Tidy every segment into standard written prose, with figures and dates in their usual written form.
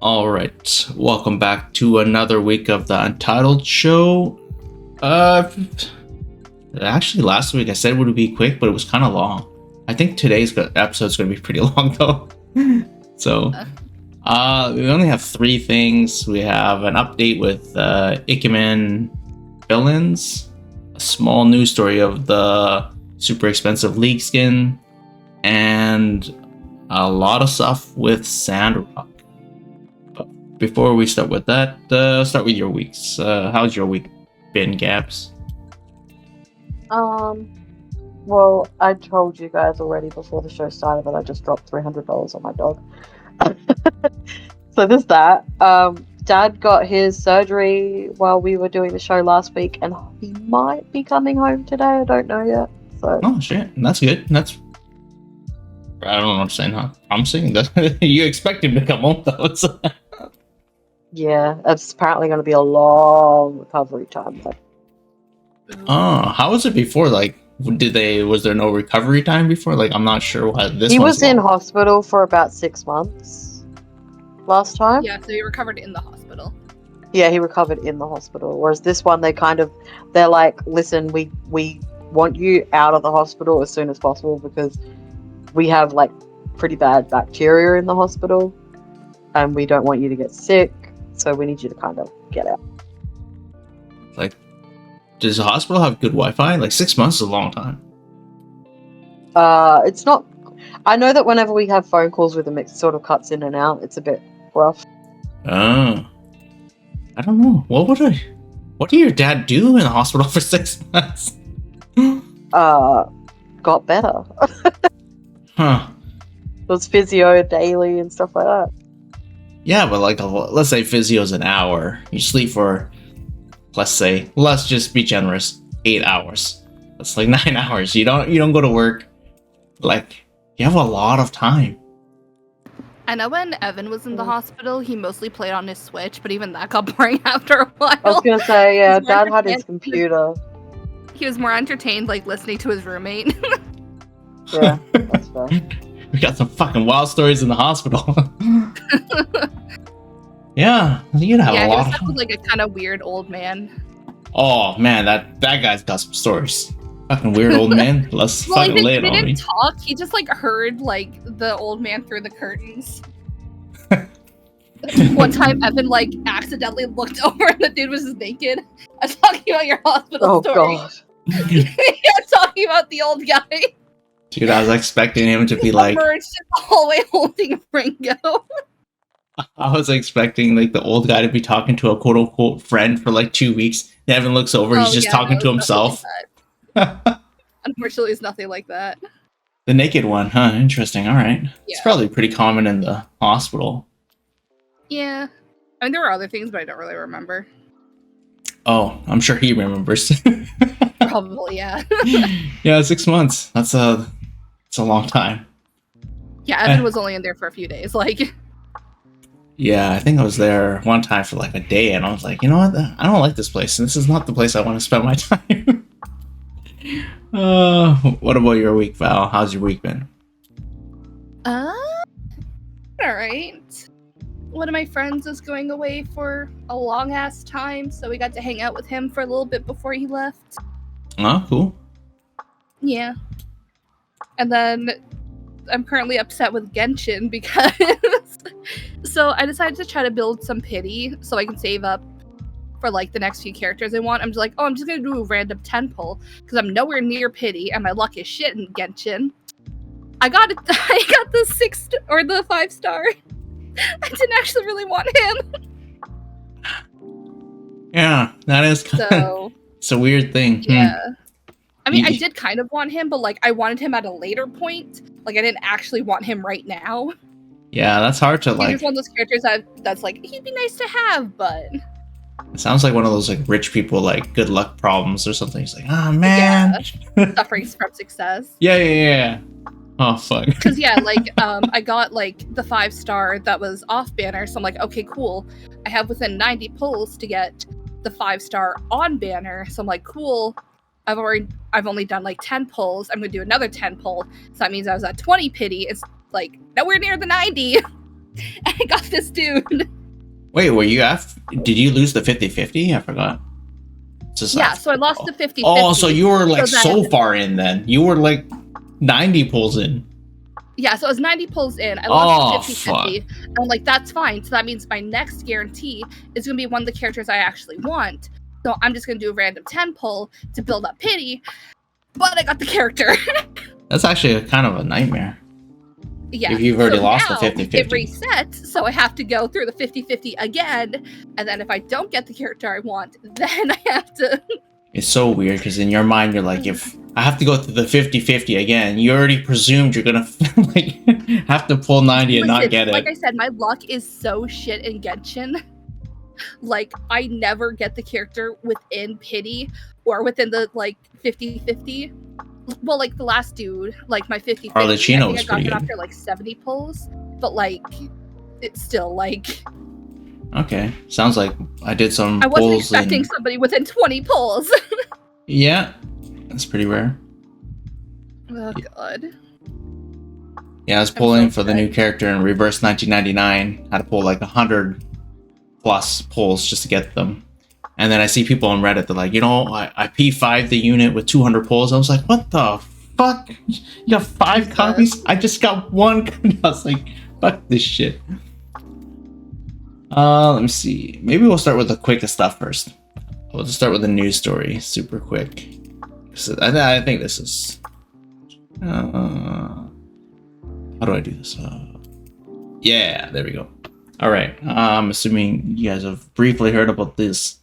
All right, welcome back to another week of the Untitled show. Actually, last week I said it would be quick, but it was kind of long. I think today's episode is going to be pretty long though. So, we only have three things. We have an update with IkemenVillains, a small news story of the super expensive League skin, and a lot of stuff with Sandrock. Before we start with that, start with your weeks. How's your week been, Gabz? Well, I told you guys already before the show started that I just dropped $300 on my dog. So there's that. Dad got his surgery while we were doing the show last week, and he might be coming home today. I don't know yet. So. Oh shit, that's good. That's I don't know what I'm saying, huh? Promising. You expect him to come home though. Yeah, it's apparently going to be a long recovery time. Though. Oh, how was it before? Like, was there no recovery time before? Like, I'm not sure what this. He was in hospital for about 6 months last time. Yeah, so he recovered in the hospital. Yeah, he recovered in the hospital. Whereas this one, they're like, listen, we want you out of the hospital as soon as possible because we have like pretty bad bacteria in the hospital, and we don't want you to get sick. So we need you to kind of get out. Like, does the hospital have good Wi-Fi? Like 6 months is a long time. It's not. I know that whenever we have phone calls with him, it sort of cuts in and out. It's a bit rough. Oh, I don't know. What did your dad do in the hospital for 6 months? Got better. Huh. It was physio daily and stuff like that. Yeah, but like, let's say physio's an hour. You sleep for, let's just be generous, 8 hours. That's like 9 hours. You don't go to work. Like, you have a lot of time. I know when Evan was in the hospital, he mostly played on his Switch, but even that got boring after a while. I was gonna say, yeah, Dad had his computer. He was more entertained, like, listening to his roommate. Yeah, that's fair. We got some fucking wild stories in the hospital. Yeah, you'd have a lot of fun. He was like a kind of weird old man. Oh man, that guy's got some stories. Fucking weird old man. Let's fucking lay it on me. He didn't talk. He just like heard like the old man through the curtains. One time, Evan like accidentally looked over and the dude was just naked. I was talking about your hospital story. God. I'm talking about the old guy. Dude, I was expecting him to be like emerged in the hallway holding Ringo. I was expecting like the old guy to be talking to a quote unquote friend for like 2 weeks. Evan looks over, he's just talking to himself. Unfortunately, it's nothing like that. The naked one, huh? Interesting. All right. Yeah. It's probably pretty common in the hospital. Yeah. I mean, there were other things, but I don't really remember. Oh, I'm sure he remembers. Probably, yeah. Yeah, 6 months. It's a long time. Yeah, Evan was only in there for a few days. Like, yeah, I think I was there one time for like a day, and I was like, you know what? I don't like this place. This is not the place I want to spend my time. What about your week, Val? How's your week been? All right. One of my friends is going away for a long ass time, so we got to hang out with him for a little bit before he left. Oh, cool. Yeah. And then I'm currently upset with Genshin because so I decided to try to build some pity so I can save up for like the next few characters I want. I'm just like, I'm just gonna do a random 10 pull because I'm nowhere near pity and my luck is shit in Genshin. I got the 6 or the 5-star. I didn't actually really want him. Yeah, that is so. It's a weird thing. Yeah. I mean, I did kind of want him, but like I wanted him at a later point. Like I didn't actually want him right now. Yeah, that's hard to like. He's one of those characters that's like he'd be nice to have, but it sounds like one of those like rich people like good luck problems or something. He's like, oh man, suffering from success. Yeah. Oh fuck. Because yeah, like I got like the 5-star that was off banner, so I'm like, okay, cool. I have within 90 pulls to get the 5-star on banner, so I'm like, cool. I've only done like 10 pulls. I'm gonna do another 10 pull, so that means I was at 20 pity. It's like nowhere near the 90. And I got this dude. Wait, were you did you lose the 50-50? I forgot. Yeah, so I lost the 50-50. Oh, so you were like so then, far in then. You were like 90 pulls in. Yeah, so it was 90 pulls in. I lost the 50-50. Fuck. And I'm like, that's fine. So that means my next guarantee is going to be one of the characters I actually want. So I'm just going to do a random 10 pull to build up pity. But I got the character. That's actually kind of a nightmare. Yeah. If you've already lost the now 50-50. It resets, so I have to go through the 50-50 again. And then if I don't get the character I want, then I have to... It's so weird because in your mind you're like, if I have to go through the 50-50 again, you already presumed you're gonna like have to pull 90 and not get it. Like I said, my luck is so shit in Genshin. Like, I never get the character within pity or within the like 50-50. Well, like the last dude, like my 50-50, Arlecchino was I got pretty it good. after like 70 pulls, but like it's still like... Okay, sounds like I did some I wasn't pulls expecting somebody within 20 pulls. Yeah, that's pretty rare. Oh god. Yeah, I was pulling for the new character in Reverse 1999. Had to pull like 100 plus pulls just to get them. And then I see people on Reddit, they're like, you know, I P5'd the unit with 200 pulls. I was like, what the fuck? You got 5 copies? I just got 1. I was like, fuck this shit. Let me see. Maybe we'll start with the quickest stuff first. We'll just start with a news story, super quick. So I think this is... how do I do this? Yeah, there we go. All right. I'm assuming you guys have briefly heard about this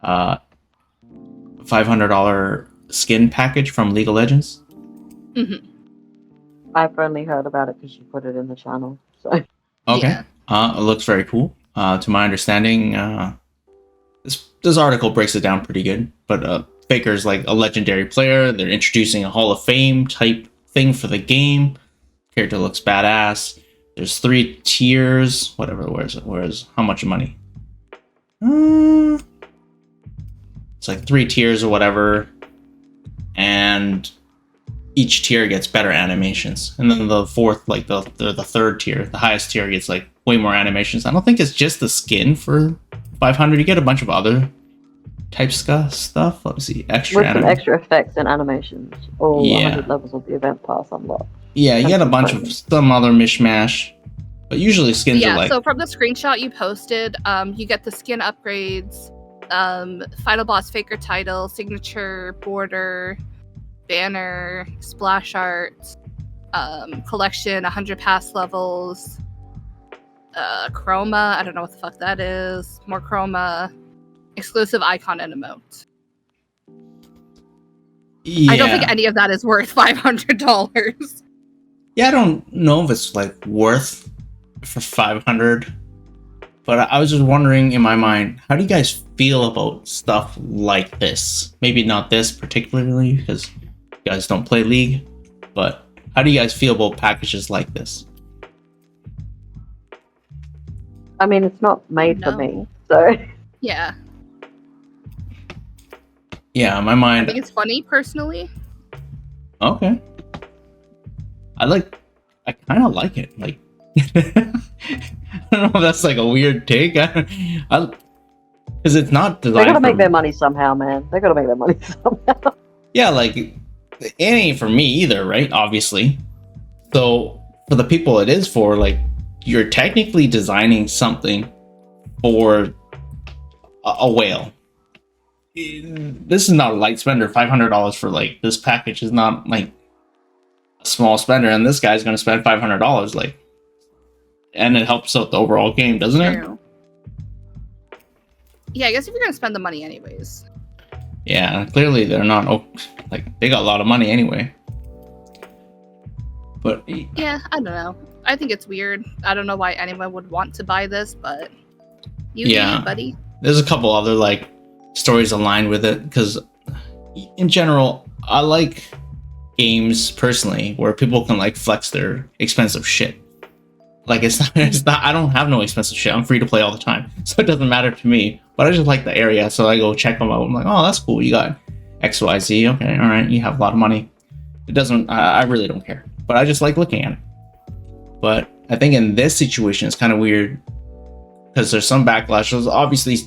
$500 skin package from League of Legends. Mm-hmm. I've only heard about it because you put it in the channel. So Okay. Yeah. It looks very cool. To my understanding, this article breaks it down pretty good. But Faker's like a legendary player. They're introducing a Hall of Fame type thing for the game. Character looks badass. There's 3 tiers. Whatever. Where's how much money? It's like 3 tiers or whatever, and each tier gets better animations. And then the fourth, like the third tier, the highest tier gets like way more animations. I don't think it's just the skin for 500. You get a bunch of other types of stuff. Let me see, with some extra extra effects and animations. All Yeah. 100 levels of the event pass unlocked. Yeah, you get a bunch of some other mishmash, but usually skins are like... So from the screenshot you posted, you get the skin upgrades, final boss faker title, signature, border, banner, splash art, collection, 100 pass levels, chroma, I don't know what the fuck that is, more chroma, exclusive icon and emote. Yeah. I don't think any of that is worth $500. Yeah, I don't know if it's like worth for 500, but I was just wondering in my mind, how do you guys feel about stuff like this? Maybe not this particularly because you guys don't play League, but how do you guys feel about packages like this? I mean, it's not made for No. me, so Yeah, Yeah, in my I mind, think it's funny personally. okay. I kind of like it. Like, I don't know if that's like a weird take. Because it's not designed. they gotta make for- their money somehow, man. They gotta make their money somehow. Yeah, like it ain't for me either, right? Obviously. So for the people it is for, like, you're technically designing something for a whale. This is not a light spender. $500 for like this package is not like a small spender, and this guy's going to spend $500, like, and it helps out the overall game, doesn't it? True. Yeah, I guess if you're gonna spend the money anyways. Yeah, clearly they're not. Oh, like they got a lot of money anyway. But Yeah, I don't know. I think it's weird. I don't know why anyone would want to buy this, but you Yeah. do, buddy. there's a couple other like stories aligned with it because, in general, I like games personally where people can like flex their expensive shit. Like it's not. I don't have no expensive shit. I'm free to play all the time, so it doesn't matter to me. But I just like the area, so I go check them out. I'm like, oh, that's cool. You got XYZ. Okay, all right. You have a lot of money. It doesn't. I really don't care. But I just like looking at it. But I think in this situation it's kind of weird because there's some backlash. Obviously,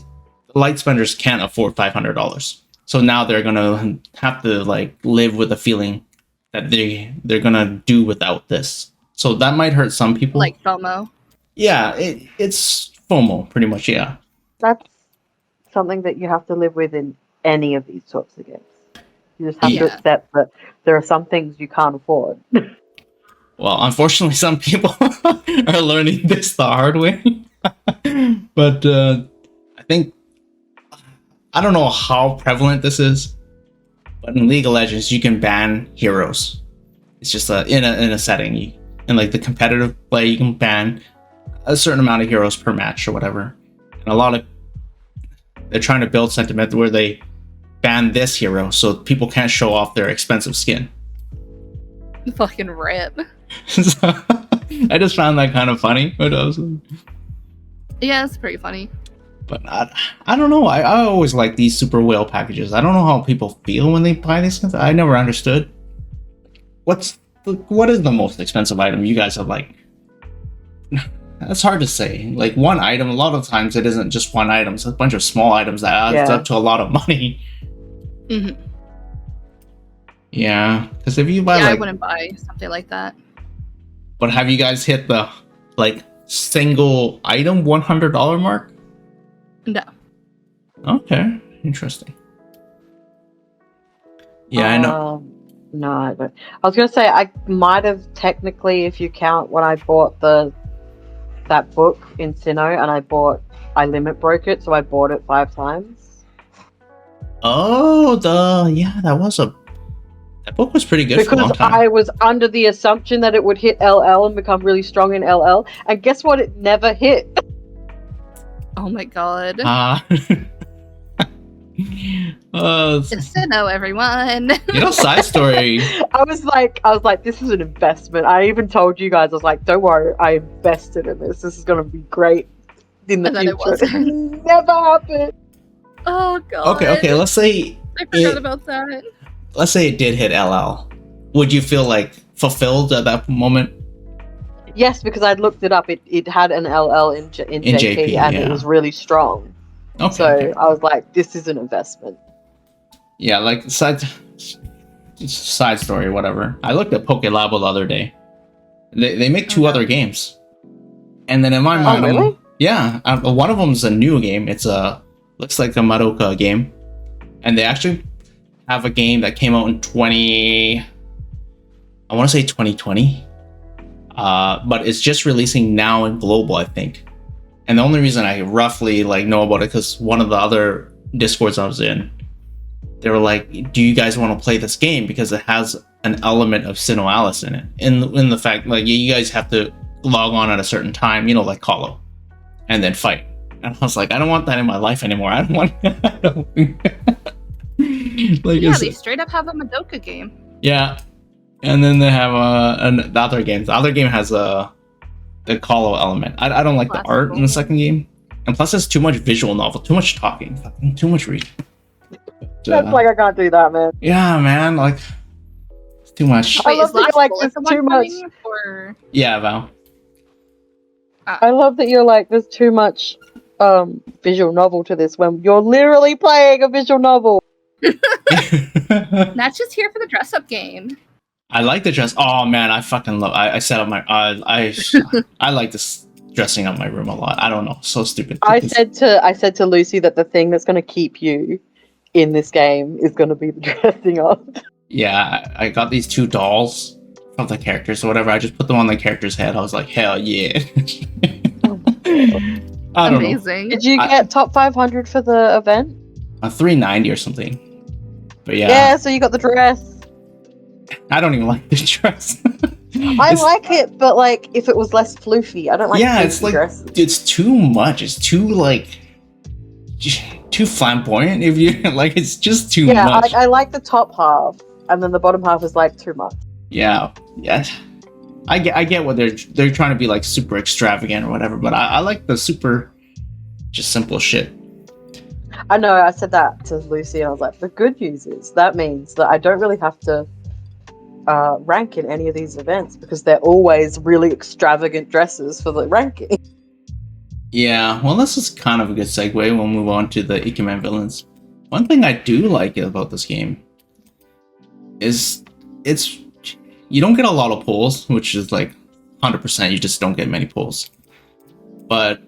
light spenders can't afford $500, so now they're gonna have to like live with the feeling that they're gonna do without this. So that might hurt some people. Like FOMO. Yeah, it's FOMO pretty much. Yeah. That's something that you have to live with in any of these sorts of games. You just have to Yeah. accept that there are some things you can't afford. Well, unfortunately, some people are learning this the hard way. But I think I don't know how prevalent this is, but in League of Legends, you can ban heroes. It's just in a setting, in like the competitive play, you can ban a certain amount of heroes per match or whatever. And they're trying to build sentiment where they ban this hero so people can't show off their expensive skin. Fucking rip. So, I just found that kind of funny. Yeah, it's pretty funny. But I don't know. I always like these super whale packages. I don't know how people feel when they buy these things. I never understood. What is the most expensive item you guys have like? That's hard to say. Like one item, a lot of times it isn't just one item. It's a bunch of small items that adds up to a lot of money. Mm-hmm. Yeah, because if you buy I wouldn't buy something like that. But have you guys hit the like single item $100 mark? No. Okay, interesting. Yeah, I know. No, I don't. I was going to say I might have technically, if you count when I bought that book in Sinnoh, and I limit broke it, so I bought it 5 times. Oh, that book was pretty good for a long Because time. I was under the assumption that it would hit LL and become really strong in LL, and guess what? It never hit. Oh my god. Just to know, everyone. Side story. I was like, this is an investment. I even told you guys, I was like, don't worry, I invested in this. This is going to be great in the And then it future. wasn't. Never happened. Oh god. Okay. Let's say I forgot about that. Let's say it did hit LL. Would you feel like fulfilled at that moment? Yes, because I'd looked it up. It had an LL in JP, and it was really strong. Okay. So I was like, this is an investment. Yeah, like side story, whatever. I looked at PokeLab the other day. They make 2 other games, and then in my mind, really? One of them is a new game. It's looks like a Madoka game, and they actually have a game that came out in 2020. But it's just releasing now in global, I think. And the only reason I roughly know about it because one of the other Discords I was in, they were like, "Do you guys want to play this game because it has an element of Sinnoh Alice in it? In the fact you guys have to log on at a certain time, like Call, and then fight." And I was like, "I don't want that in my life anymore. I don't want." They straight up have a Madoka game. Yeah. And then they have the other games. The other game has the Call element. I don't like the art in the second game. And plus it's too much visual novel, too much talking, too much reading. That's I can't do that, man. Yeah, man, it's too much. I love that you're there's too much. Or... Yeah, Val. I love that you're there's too much visual novel to this when you're literally playing a visual novel. Not just here for the dress-up game. I like the dress. Oh man, I fucking love. I set up my. I like this dressing up my room a lot. I don't know, so stupid. I said to Lucy that the thing that's going to keep you in this game is going to be the dressing up. Yeah, I got these 2 dolls of the characters or whatever. I just put them on the character's head. I was like, hell yeah. I don't Amazing. Know. Did you get top 500 for the event? 390 or something. But yeah. Yeah, so you got the dress. I don't even like this dress. I like it, but if it was less floofy, I don't like. Yeah, it's dresses. It's too much. It's too flamboyant. If you it's just too much. Yeah, I like the top half, and then the bottom half is too much. Yeah. I get what they're trying to be super extravagant or whatever, but I like the super just simple shit. I know. I said that to Lucy, and I was like, the good news is that means that I don't really have to rank in any of these events because they're always really extravagant dresses for the ranking. Yeah, well, this is kind of a good segue. We'll move on to the IkemenVillains. One thing I do like about this game is you don't get a lot of pulls, which is like 100%. You just don't get many pulls. But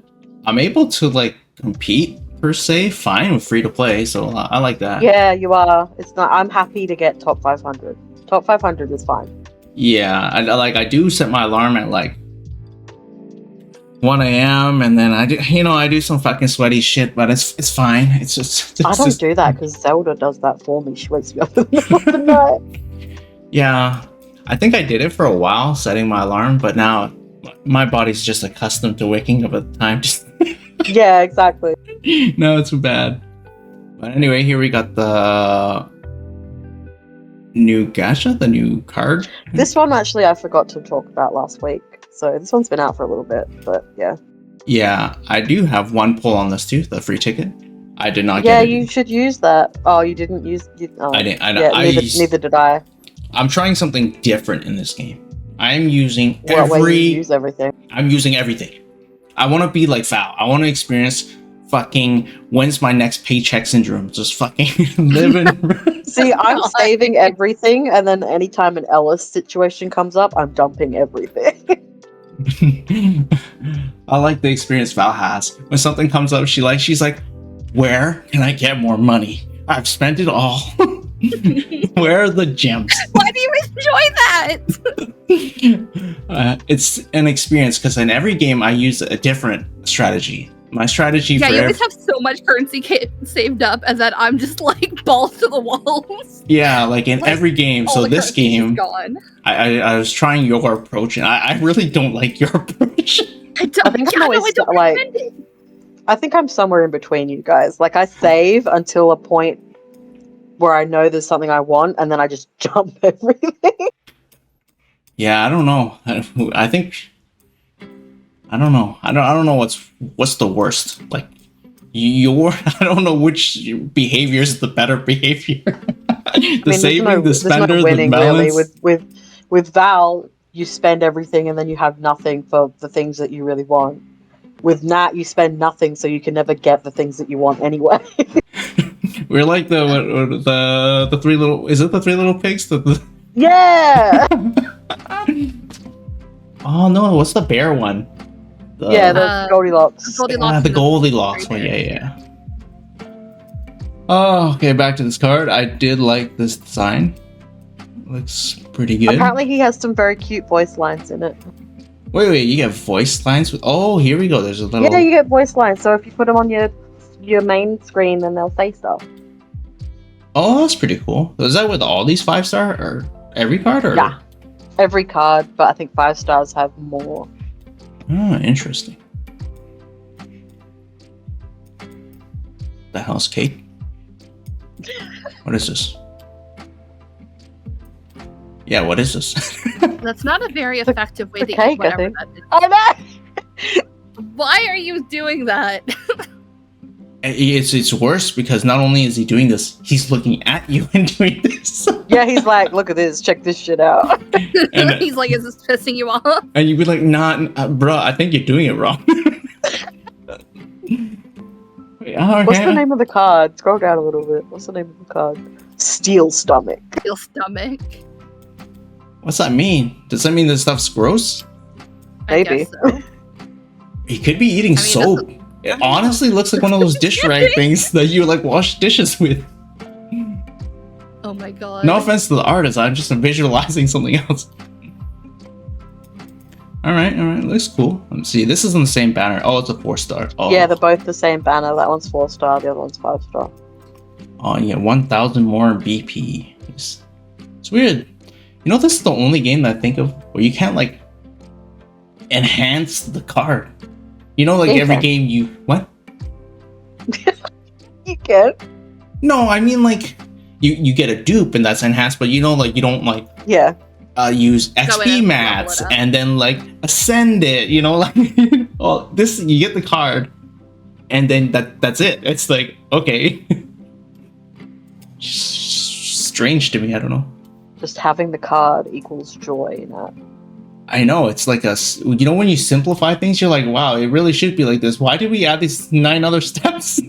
I'm able to like compete per se, fine with free to play, so I like that. Yeah, you are. It's not. I'm happy to get top 500. Top 500 is fine. Yeah, I do set my alarm at like 1 a.m. and then I do some fucking sweaty shit, but it's fine. It's I don't do that because Zelda does that for me. She wakes me up in the middle of the night. Yeah, I think I did it for a while, setting my alarm, but now my body's just accustomed to waking up at the time. Yeah, exactly. No, it's too bad. But anyway, here we got the new gacha, the new card. This one actually I forgot to talk about last week. So this one's been out for a little bit, but yeah. Yeah, I do have one pull on this too, the free ticket. I did not get it. Yeah, you should use that. Oh, you didn't use... I didn't. Neither did I. I'm trying something different in this game. I'm using you use everything. I'm using everything. I want to be like Val. I want to experience fucking when's my next paycheck syndrome. Just fucking living. See, I'm saving everything, and then anytime an Ellis situation comes up, I'm dumping everything. I like the experience Val has. When something comes up, she's like, where can I get more money? I've spent it all. Where are the gems? Why do you enjoy that? It's an experience because in every game I use a different strategy. My strategy yeah, for you always have so much currency saved up as that I'm just like balls to the walls. Yeah, like in every game. So this game, gone. I was trying your approach, and I really don't like your approach. I think I'm somewhere in between you guys. Like I save until a point where I know there's something I want, and then I just jump everything. Yeah, I don't know. I think I don't know. I don't know what's the worst. Like I don't know which behavior is the better behavior. Saving, the spender, winning, the balance. Really. With Val, you spend everything and then you have nothing for the things that you really want. With Nat, you spend nothing, so you can never get the things that you want anyway. We're like the three little. Is it the three little pigs? Yeah. Oh no! What's the bear one? The Goldilocks. The Goldilocks one. Yeah. Oh, okay. Back to this card. I did like this design. Looks pretty good. Apparently, he has some very cute voice lines in it. Wait! You get voice lines with? Oh, here we go. There's a little. Yeah, you get voice lines. So if you put them on your main screen, then they'll say stuff. Oh, that's pretty cool. Is that with all these 5-star or every card? Or? Yeah, every card, but I think 5 stars have more. Oh, interesting. The hell's cake? What is this? Yeah, what is this? That's not a very effective way to cake, eat whatever I think. that is. I know! Why are you doing that? It's worse because not only is he doing this, he's looking at you and doing this. Yeah, he's like, look at this, check this shit out. And he's like, is this pissing you off? And you'd be like, bro, I think you're doing it wrong. Wait, What's the name of the card? Scroll down a little bit. What's the name of the card? Steel Stomach. Steel Stomach. What's that mean? Does that mean this stuff's gross? Maybe. I guess so. He could be eating soap. It honestly looks like one of those dish rag things that you like wash dishes with. Oh my god. No offense to the artist, I'm just visualizing something else. Alright, looks cool. Let's see, this is on the same banner. Oh, it's a 4-star. Oh. Yeah, they're both the same banner. That one's 4-star, the other one's 5-star. Oh yeah, 1,000 more BP. It's weird. You know, this is the only game that I think of where you can't like enhance the card. You know, like every game you... What? You can. No, I mean like you get a dupe and that's enhanced, but you know, like you don't like use XP mats and then like ascend it. You know, like oh, this you get the card, and then that's it. It's like okay, strange to me. I don't know. Just having the card equals joy now. I know, it's like when you simplify things, you're like, wow, it really should be like this. Why did we add these 9 other steps?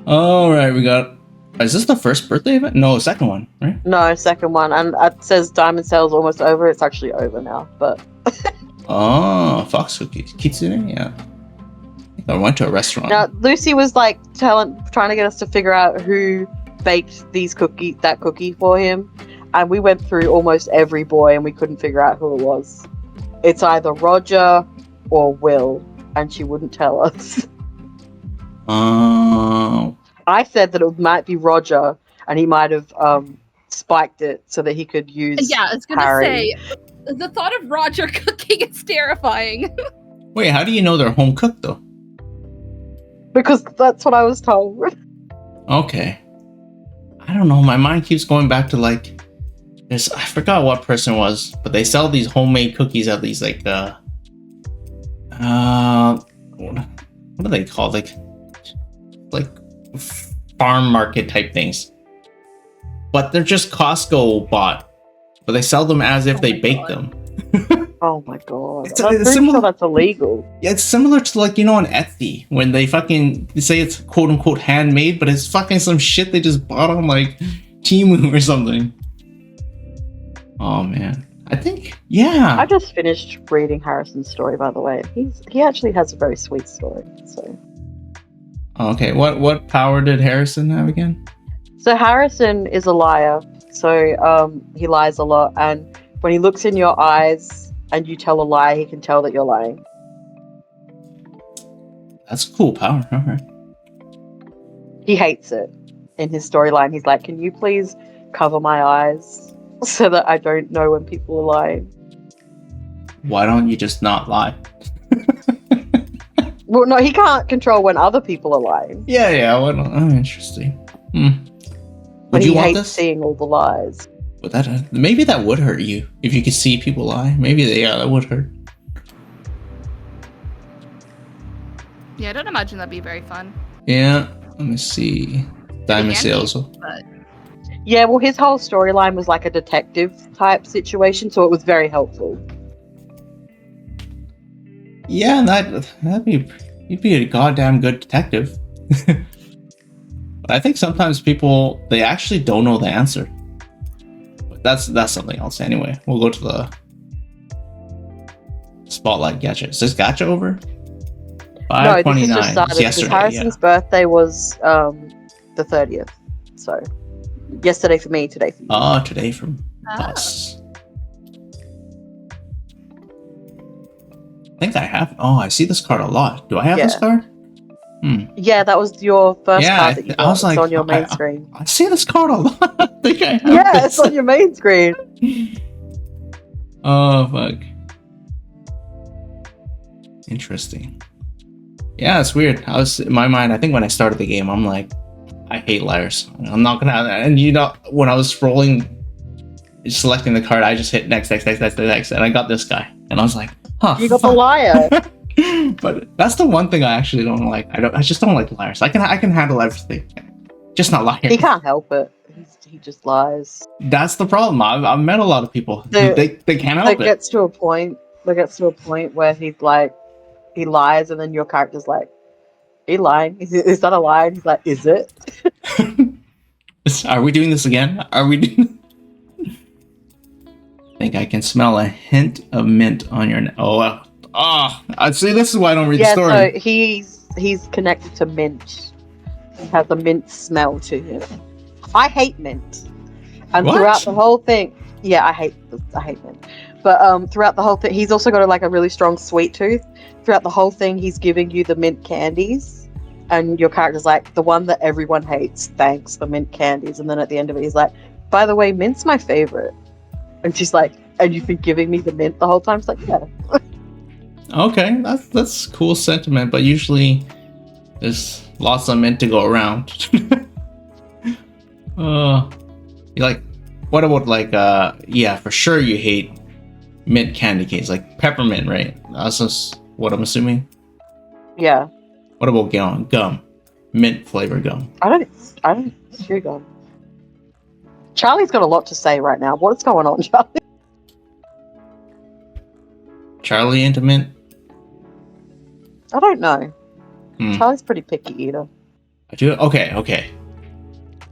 All right, we got. Is this the first birthday event? No, second one, right? No, second one, and it says diamond sale's almost over. It's actually over now, but. Oh, fox cookies, kitsune, yeah. I think I went to a restaurant. Now Lucy was like trying to get us to figure out who baked that cookie for him. And we went through almost every boy and we couldn't figure out who it was. It's either Roger or Will, and she wouldn't tell us. Oh. I said that it might be Roger, and he might have spiked it so that he could use Yeah, I was gonna Harry. say, the thought of Roger cooking is terrifying. Wait, how do you know they're home cooked though? Because that's what I was told. Okay. I don't know, my mind keeps going back to like I forgot what person it was, but they sell these homemade cookies at these like what are they called? Like farm market type things. But they're just Costco bought. But they sell them as if they bake them. Oh my god. It's I'm pretty similar. sure that's illegal. Yeah, it's similar to like, on Etsy when they say it's quote unquote handmade, but it's fucking some shit they just bought on like Temu or something. Oh man. I think, yeah. I just finished reading Harrison's story, by the way. He actually has a very sweet story. So Okay, what power did Harrison have again? So Harrison is a liar. So he lies a lot, and when he looks in your eyes and you tell a lie, he can tell that you're lying. That's a cool power. All right. He hates it. In his storyline, he's like, "Can you please cover my eyes so that I don't know when people are lying?" Why don't you just not lie? Well, no, he can't control when other people are lying. Yeah. Oh, interesting. But Would you he want hates this? seeing all the lies. Would that maybe that would hurt you if you could see people lie? Maybe that would hurt. Yeah, I don't imagine that'd be very fun. Yeah. Let me see. Diamond sales. But Yeah, well, his whole storyline was like a detective type situation, so it was very helpful. Yeah, you'd be a goddamn good detective. But I think sometimes people they actually don't know the answer. But that's something else anyway. We'll go to the spotlight gacha. Is this gacha over? No, this is 5:29. just started. Yesterday. Harrison's birthday was the 30th. So yesterday for me, today for you. Oh, today from Ah. us. I think I have. Oh, I see this card a lot. Do I have this Yeah. card? Yeah, that was your first Yeah, card that you I got. was like, It's on your main I- screen. I see this card a lot. I think I have Yeah, this. it's on your main screen. Oh, fuck. Interesting. Yeah, it's weird. I was in my mind. I think when I started the game, I'm like, I hate liars. I'm not gonna have that. And when I was scrolling, selecting the card, I just hit next, and I got this guy, and I was like, huh. You got the fuck. liar. But that's the one thing I actually don't like. I just don't like liars. I can handle everything, just not lying. He can't help it. He just lies. That's the problem. I've met a lot of people. The- They can't help It it. gets to a point. Where he's like, he lies, and then your character's like, "He lying? Is that a lie?" And he's like, "Is it?" Are we doing this again? Are we doing... I think I can smell a hint of mint on your... I see. This is why I don't read the Yeah, story. so he's connected to mint. He has a mint smell to him. I hate mint, and What? throughout the whole thing, yeah, I hate mint. But throughout the whole thing, he's also got a really strong sweet tooth. Throughout the whole thing, he's giving you the mint candies, and your character's like, the one that everyone hates. Thanks, the mint candies. And then at the end of it, he's like, by the way, mint's my favorite. And she's like, and you've been giving me the mint the whole time? It's like, yeah. Okay, that's cool sentiment, but usually there's lots of mint to go around. You like, what about like, yeah, for sure you hate mint candy canes, like peppermint, right? That's just what I'm assuming. Yeah. What about gum? Mint flavored gum. I don't chew gum. Charlie's got a lot to say right now. What's going on, Charlie? Charlie into mint? I don't know. Hmm. Charlie's pretty picky eater. I do. Okay.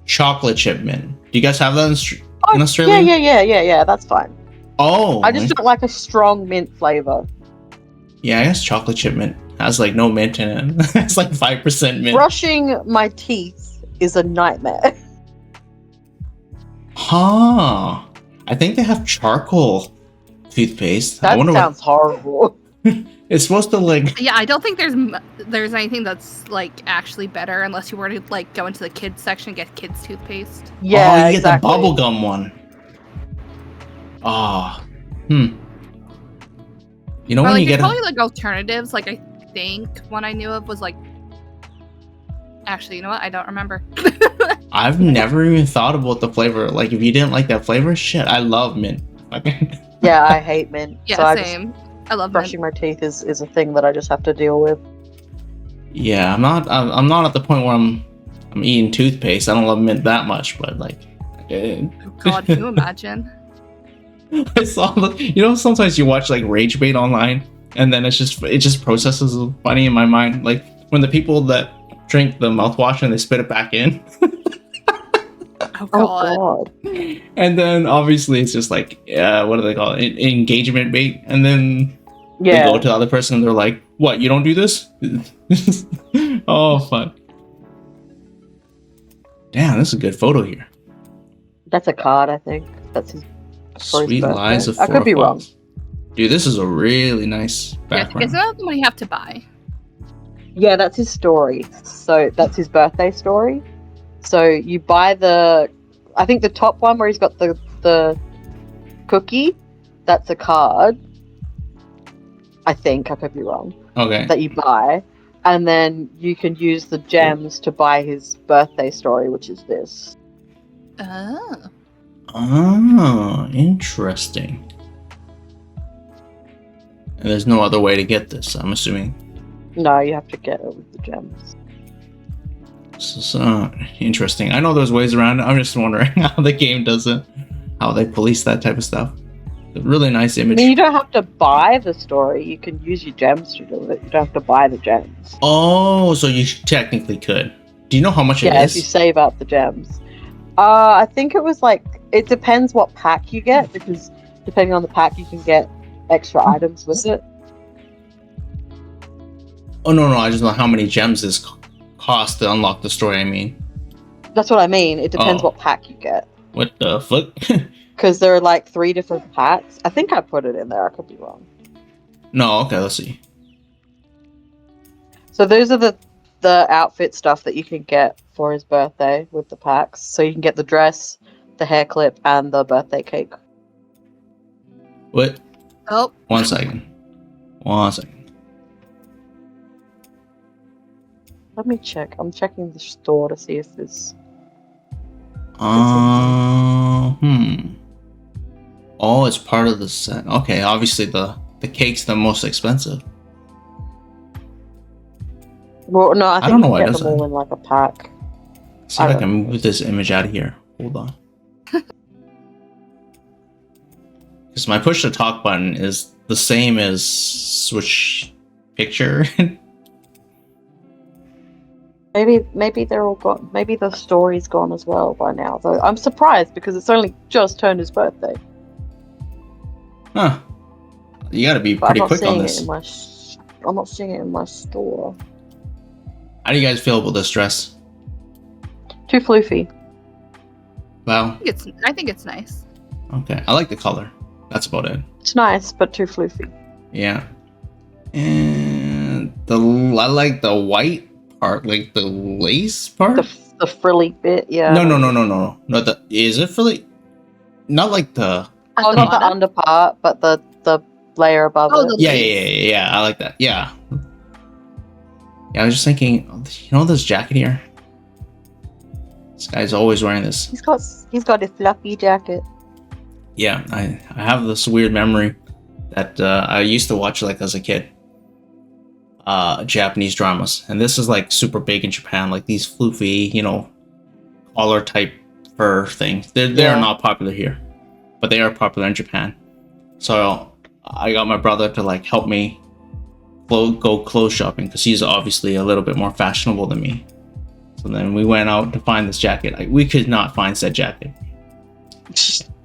Chocolate chip mint. Do you guys have that in Oh, Australia? Yeah. That's fine. Oh, I just don't like a strong mint flavor. yeah. I guess chocolate chip mint has like no mint in it. It's like 5% mint. Brushing my teeth is a nightmare. Huh. I think they have charcoal toothpaste. I That wonder sounds horrible. it's supposed to like. Yeah, I don't think there's anything that's like actually better unless you were to like go into the kids section and get kids toothpaste. Yeah, Oh, you exactly. get the bubblegum one. Ah. You know Or, when like, you there's get probably like alternatives. Like I think one I knew of was like. Actually, you know what? I don't remember. I've never even thought about the flavor. Like, if you didn't like that flavor, shit, I love mint. Yeah, I hate mint. Yeah, so same. I love brushing my teeth is a thing that I just have to deal with. Yeah, I'm not at the point where I'm eating toothpaste. I don't love mint that much, but like, Oh God, can you imagine? I saw sometimes you watch like rage bait online, and then it just processes funny in my mind. Like when the people that drink the mouthwash and they spit it back in. Oh God. Oh god. And then obviously it's just like, what do they call it? Engagement bait. And then they Yeah. go to the other person and they're like, what, you don't do this? Oh, fuck. Damn, this is a good photo here. That's a card, I think. That's his Sweet birthday. Lies of I could be wrong. Fourfalls. Dude, this is a really nice Yeah, it's background. not the one you have to buy. Yeah, that's his story. So that's his birthday story. So you buy I think the top one where he's got the cookie, that's a card. I think, I could be wrong. Okay. That you buy. And then you can use the gems to buy his birthday story, which is this. Oh. Oh, interesting. And there's no other way to get this, I'm assuming. No, you have to get it with the gems. So interesting. I know there's ways around it. I'm just wondering how the game does it, how they police that type of stuff. A really nice I image. mean, you don't have to buy the story. You can use your gems to do it. You don't have to buy the gems. Oh, so you technically could. Do you know how much it Yeah, is? if you save up the gems. I think it was like, it depends what pack you get, because depending on the pack, you can get extra items with it. Oh, no, I just know how many gems this cost to unlock the story, I mean. That's what I mean. It depends Oh. what pack you get. What the fuck? Because there are like 3 different packs. I think I put it in there. I could be wrong. No, okay, let's see. So those are the outfit stuff that you can get for his birthday with the packs. So you can get the dress, the hair clip, and the birthday cake. What? Oh. One second. Let me check. I'm checking the store to see if there's... Oh, it's part of the set. Okay, obviously the cake's the most expensive. Well, no, I think don't know you why can it get does them all that. in like a pack. See if I can move this image out of here. Hold on. Because my push to talk button is the same as switch picture. Maybe they're all gone. Maybe the story's gone as well by now. Though I'm surprised because it's only just turned his birthday. Huh. You gotta be But pretty I'm not quick on seeing this. it in my. I'm not seeing it in my store. How do you guys feel about this dress? Too floofy. Well, I think it's nice. okay. I like the color. That's about it. It's nice, but too floofy. Yeah. And I like the white part, like the lace part. The frilly bit, yeah. No. No, is it frilly? Not like the. Oh, not the under part, but the layer above Oh, it. the- Yeah. I like that. Yeah. Yeah, I was just thinking, this jacket here? This guy's always wearing this. He's got a fluffy jacket. Yeah, I have this weird memory that I used to watch like as a kid. Japanese dramas. And this is like super big in Japan, like these floofy, collar type fur things. They are not popular here, but they are popular in Japan. So I got my brother to like help me go clothes shopping because he's obviously a little bit more fashionable than me. So then we went out to find this jacket. Like, we could not find said jacket.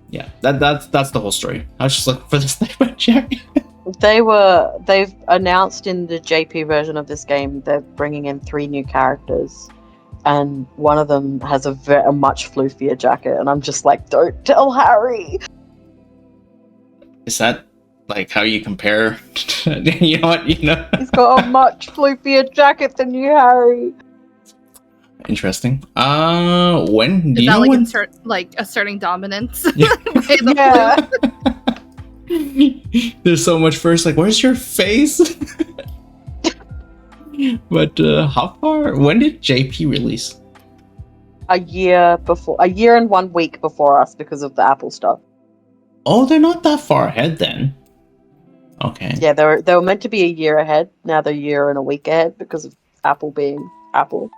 Yeah, that's the whole story. I was just looking for this type of jacket. They've announced in the JP version of this game they're bringing in 3 new characters, and one of them has a much floofier jacket, and I'm just like, don't tell Harry. Is that like how you compare? You know what? He's got a much floofier jacket than you, Harry. Interesting. When do Is you that know like when? asserting dominance? Yeah. By the Yeah. There's so much first. Like, where's your face? But how far? When did JP release? A year and 1 week before us because of the Apple stuff. Oh, they're not that far ahead then. Okay. Yeah, they were meant to be a year ahead. Now they're a year and a week ahead because of Apple being Apple.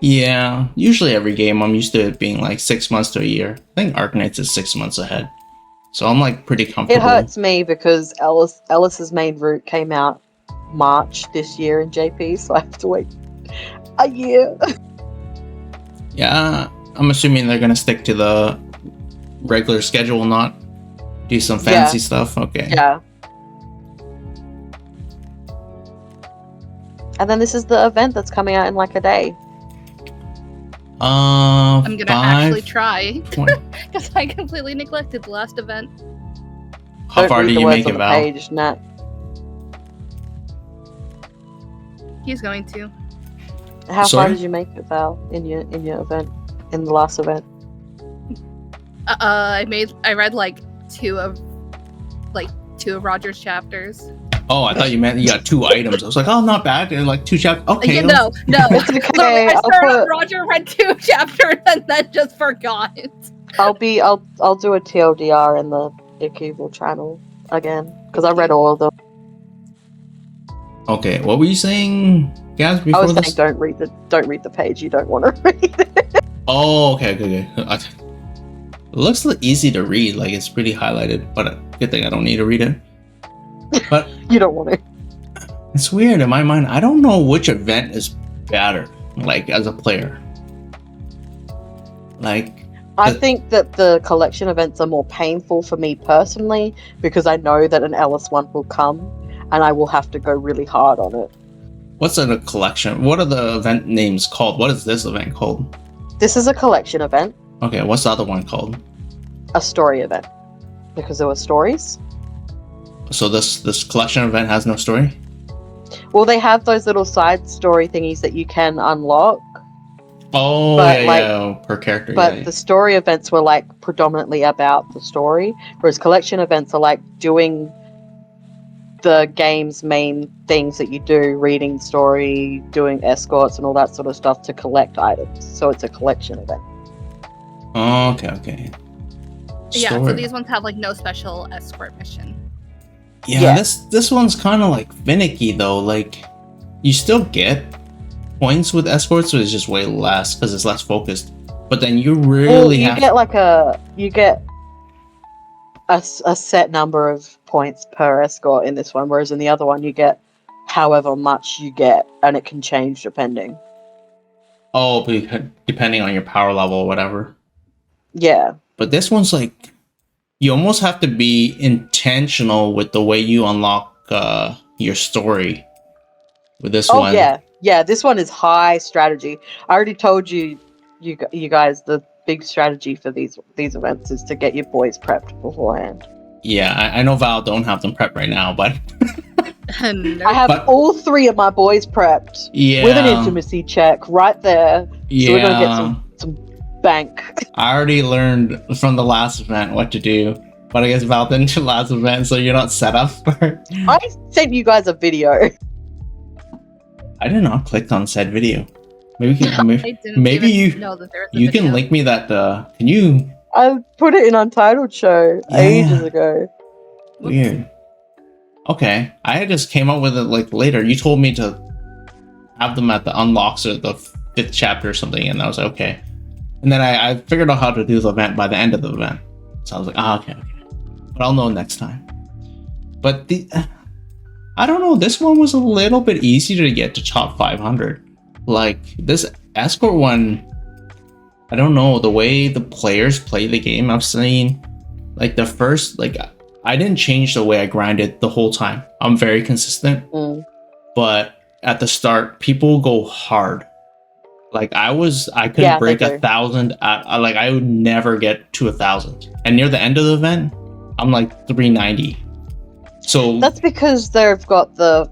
Yeah, usually every game I'm used to it being like 6 months to a year. I think Arknights is 6 months ahead. So I'm like pretty comfortable. It hurts me because Ellis's main route came out March this year in JP, so I have to wait a year. Yeah, I'm assuming they're gonna stick to the regular schedule, not do some fancy stuff. Okay. Yeah. And then this is the event that's coming out in like a day. I'm gonna actually 5, try 20. because I completely neglected the last event. How Don't far read do the you words make on it, the Val? page, Nat. He's going to. How Sorry? far did you make it, Val, in your event, in the last event? I read like two of Roger's chapters. Oh, I thought you meant you got 2 items. I was like, oh, not bad. And like 2 chapters. Okay. Yeah, no. It's okay. Literally, I I'll started on put- Roger, read 2 chapters, and then just forgot. I'll do a TLDR in the Ikemen channel again because I read all of them. Okay, what were you saying, Gabz, I before was this? saying don't read the page you don't want to read it. Oh, okay. It looks easy to read, like it's pretty highlighted, but good thing I don't need to read it. But You don't want to. it's weird in my mind. I don't know which event is better, like as a player. Like, I think that the collection events are more painful for me personally because I know that an Ellis one will come and I will have to go really hard on it. what's a collection? What are the event names called? What is this event called? This is a collection event, Okay, what's the other one called? a story event, because there were stories. So this collection event has no story? Well, they have those little side story thingies that you can unlock, Oh, But, yeah, per character. but yeah. the story events were like predominantly about the story, whereas collection events are like doing the game's main things that you do, reading story, doing escorts and all that sort of stuff to collect items. So it's a collection event. Oh, okay. Yeah, so Story. these ones have like no special escort mission. Yeah, Yeah. this one's kind of like finicky though. Like, you still get points with escorts, but it's just way less because it's less focused. But then you really Well, you have get like a set number of points per escort in this one, whereas in the other one you get however much you get, and it can change depending. depending on your power level or whatever. Yeah. But this one's like, you almost have to be intentional with the way you unlock your story. With this Oh one, yeah. This one is high strategy. I already told you guys the big strategy for these events is to get your boys prepped beforehand. yeah. I know Val don't have them prepped right now, but Nope. I have But- all 3 of my boys prepped yeah, with an intimacy check right there. So we're gonna get some bank. I already learned from the last event what to do, but I guess Val didn't do the last event, so you're not set up for it. I sent you guys a video. I did not click on said video. Maybe I didn't maybe even you- know that there was a you can video. link me that. Can you? I put it in Untitled show Yeah. ages ago. Weird. Okay, I just came up with it like later. You told me to have them at the unlocks or the 5th chapter or something, and I was like, okay. And then I figured out how to do the event by the end of the event. So I was like, okay. But I'll know next time. But I don't know, this one was a little bit easier to get to top 500. Like, this escort one, I don't know, the way the players play the game, I've seen, like, the first, like, I didn't change the way I grinded the whole time. I'm very consistent. But at the start, people go hard. Like, I couldn't break 1,000. Like, I would never get to 1,000. And near the end of the event, I'm like 390. So that's because they've got the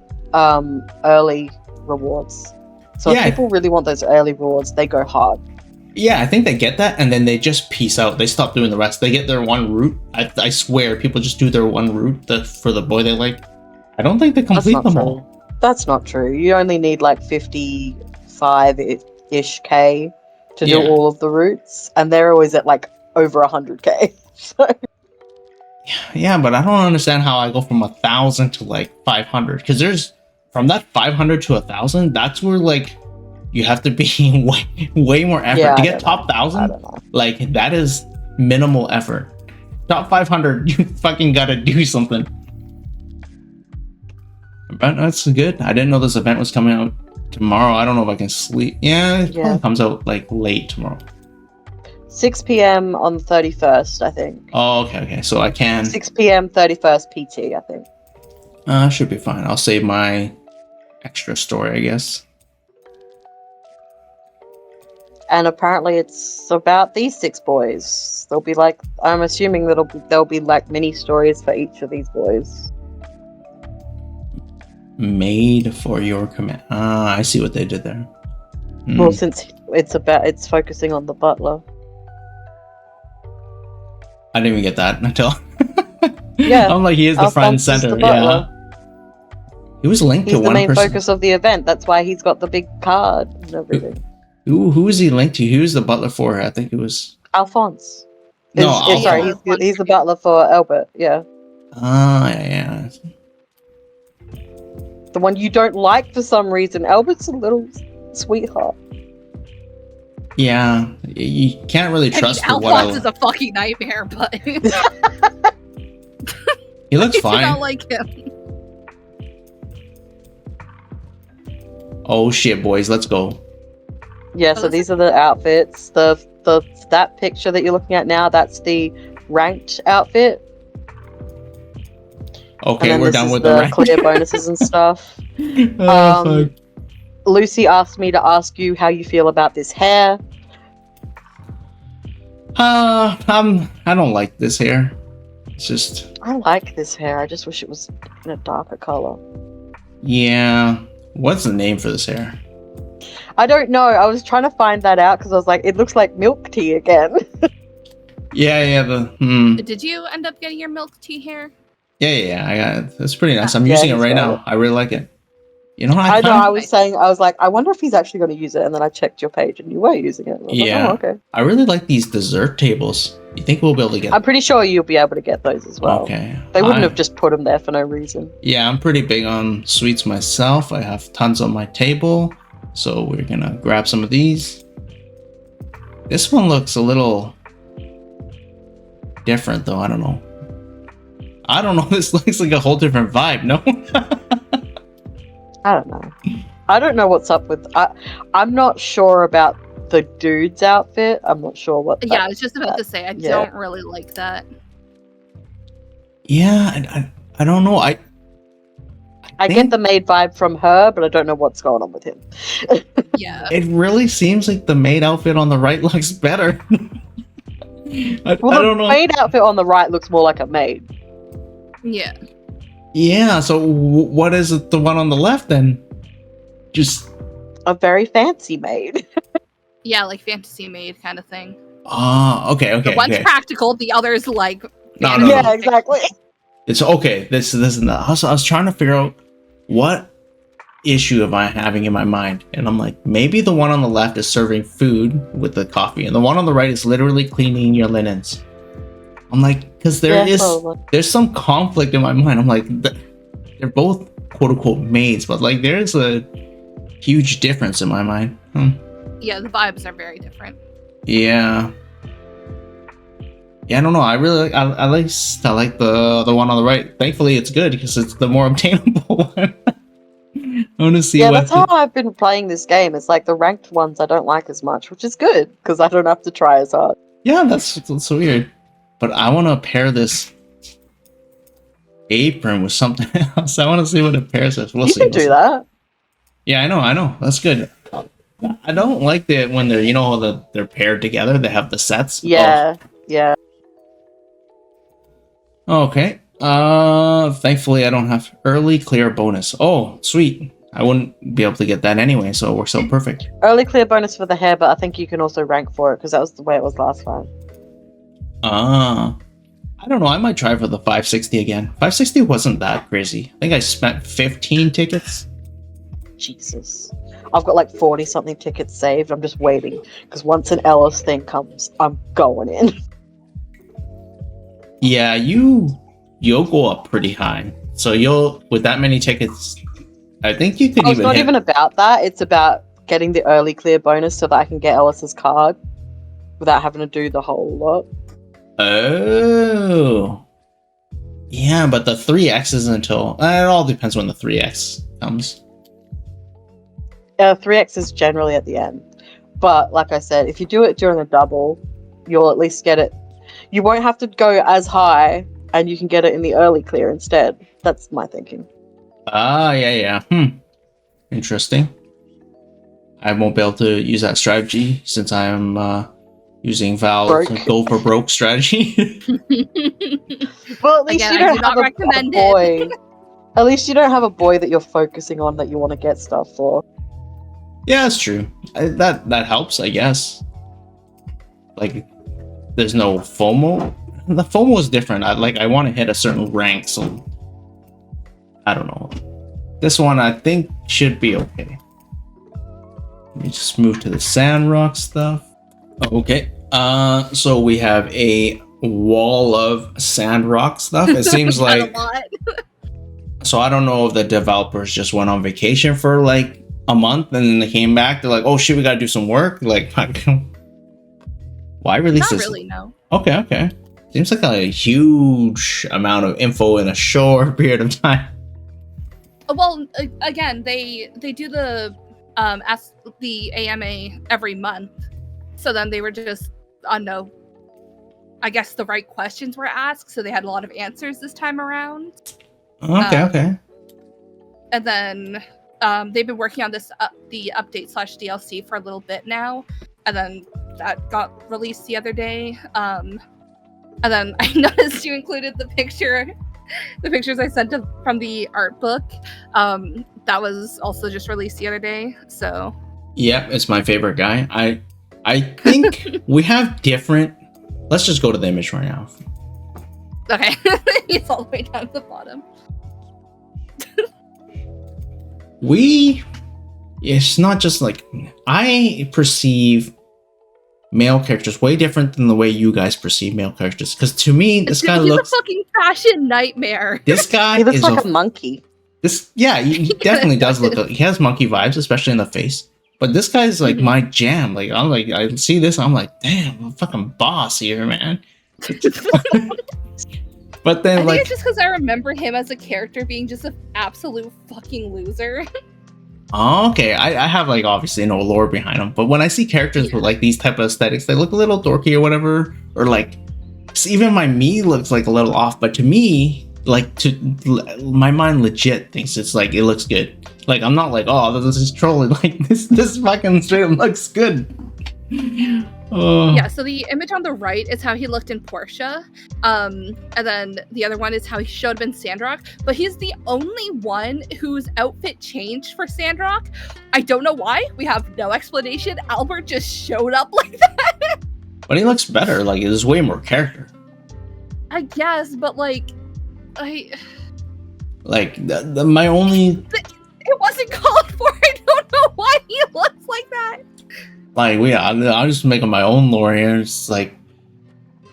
early rewards. So if people really want those early rewards, they go hard. Yeah, I think they get that, and then they just peace out. They stop doing the rest. They get their one route. I swear, people just do their one route for the boy they like. I don't think they complete them all. That's not true. You only need like 55-ish K to do all of the routes, and they're always at like over 100K. So. Yeah, but I don't understand how I go from 1,000 to like 500, because there's from that 500 to 1,000. That's where like you have to be way more effort to get top 1,000. Like, that is minimal effort. Top 500, you fucking gotta do something. But that's good. I didn't know this event was coming out tomorrow. I don't know if I can sleep. Yeah, it probably comes out like late tomorrow. 6 p.m. on the 31st, I think. Oh, okay. So I can. 6 p.m. 31st PT, I think. Should be fine. I'll save my extra story, I guess. And apparently it's about these 6 boys. There'll be like, I'm assuming there'll be like mini stories for each of these boys. Made for your command. I see what they did there. Well, since it's focusing on the butler. I didn't even get that until. Yeah, I'm like, he is the front and center. Yeah. He was linked to one person. He's the main focus of the event. That's why he's got the big card and everything. Who is he linked to? Who was the butler for? I think it was Alphonse. Sorry, he's the butler for Albert. Yeah. Yeah. The one you don't like for some reason. Albert's a little sweetheart. Yeah, you can't really trust. Alphonse is a fucking nightmare, but he looks fine. I don't like him. Oh shit, boys, let's go. Yeah, so these are the outfits. That picture that you're looking at now, that's the ranked outfit. Okay, we're done with the ranked. Clear bonuses and stuff. Lucy asked me to ask you how you feel about this hair. I don't like this hair. It's just. I like this hair. I just wish it was in a darker color. Yeah. What's the name for this hair? I don't know. I was trying to find that out because I was like, it looks like milk tea again. Yeah. Did you end up getting your milk tea hair? Yeah. I got it. It's pretty nice. I'm using it right now. I really like it. You know, I was like, I wonder if he's actually going to use it. And then I checked your page and you were using it. Yeah. Like, oh, okay. I really like these dessert tables. You think we'll be able to get? I'm pretty sure you'll be able to get those as well. Okay. They wouldn't have just put them there for no reason. Yeah, I'm pretty big on sweets myself. I have tons on my table. So we're going to grab some of these. This one looks a little different though. I don't know. This looks like a whole different vibe. No? I don't know. I don't know what's up with. I'm not sure about the dude's outfit. I'm not sure what. Yeah, I was just about to say. I don't really like that. Yeah, I don't know. I get the maid vibe from her, but I don't know what's going on with him. Yeah. It really seems like the maid outfit on the right looks better. I don't know. The maid outfit on the right looks more like a maid. Yeah. Yeah, so what is it, the one on the left then? Just a very fancy maid. Yeah, like fantasy maid kind of thing. Okay. The one's practical, the other's like no. Yeah, exactly. It's okay. This and that. Also, I was trying to figure out what issue am I having in my mind, and I'm like, maybe the one on the left is serving food with the coffee, and the one on the right is literally cleaning your linens. I'm like, because there's some conflict in my mind. I'm like, they're both quote unquote maids, but like there's a huge difference in my mind. Yeah, the vibes are very different. Yeah. Yeah, I don't know. I really like. I like the one on the right. Thankfully, it's good because it's the more obtainable one. I want to see Yeah, what. that's how I've been playing this game. It's like the ranked ones I don't like as much, which is good because I don't have to try as hard. Yeah, that's weird. But I want to pair this apron with something else. I want to see what it pairs with. We'll You see. can do that. Yeah, I know. That's good. I don't like that when they're they're paired together. They have the sets. Yeah, yeah. Okay. Thankfully I don't have early clear bonus. Oh, sweet. I wouldn't be able to get that anyway, so it works out perfect. Early clear bonus for the hair, but I think you can also rank for it because that was the way it was last time. I don't know. I might try for the 560 again. 560 wasn't that crazy. I think I spent 15 tickets. Jesus. I've got like 40 something tickets saved. I'm just waiting because once an Ellis thing comes, I'm going in. Yeah, you'll go up pretty high. So you'll with that many tickets, I think you could Oh, it's not hit. even about that. It's about getting the early clear bonus so that I can get Ellis's card without having to do the whole lot. Oh. Yeah, but the 3x isn't until... it all depends when the 3x comes. 3x is generally at the end. But like I said, if you do it during a double, you'll at least get it. You won't have to go as high and you can get it in the early clear instead. That's my thinking. Yeah. Interesting. I won't be able to use that strategy since I am using Valve's go for broke strategy. Well, at least Again, you I don't do not have a recommend boy. At least you don't have a boy that you're focusing on that you want to get stuff for. Yeah, that's true. That helps, I guess. Like, there's no FOMO. The FOMO is different. I want to hit a certain rank, so I don't know. This one I think should be okay. Let me just move to the Sandrock stuff. Okay. So we have a wall of Sandrock stuff. It seems like. A lot. So I don't know if the developers just went on vacation for like a month and then they came back. They're like, oh shit, we gotta do some work. Like, why release Not this? really, no. Okay. Seems like a huge amount of info in a short period of time. Well, again, they do the ask the AMA every month, so then they were just I guess the right questions were asked, so they had a lot of answers this time around. Okay. And then they've been working on this the update / DLC for a little bit now, and then that got released the other day. And then I noticed you included the pictures I sent from the art book. That was also just released the other day. So Yep, it's my favorite guy. I think we have different. Let's just go to the image right now. okay, he's all the way down at the bottom. It's not just like I perceive male characters way different than the way you guys perceive male characters. Because to me, this guy he's looks a fucking fashion nightmare. This guy He looks is like a monkey. he definitely does look. He has monkey vibes, especially in the face. But this guy's like my jam. Like I see this, I'm like, damn, I'm a fucking boss here, man. But then I think like, it's just because I remember him as a character being just an absolute fucking loser. oh, okay, I have like obviously no lore behind them. But when I see characters with like these type of aesthetics, they look a little dorky or whatever, or like even my me looks like a little off. But to me, like my mind legit thinks it's like it looks good. Like I'm not like, oh, this is trolling. Like this fucking straight up looks good. Yeah, so the image on the right is how he looked in Portia. And then the other one is how he showed up in Sandrock. But he's the only one whose outfit changed for Sandrock. I don't know why. We have no explanation. Albert just showed up like that. But he looks better. Like there's way more character. I guess, but like, like my only. It wasn't called for. I don't know why he looks like that. Like I'm just making my own lore here. It's like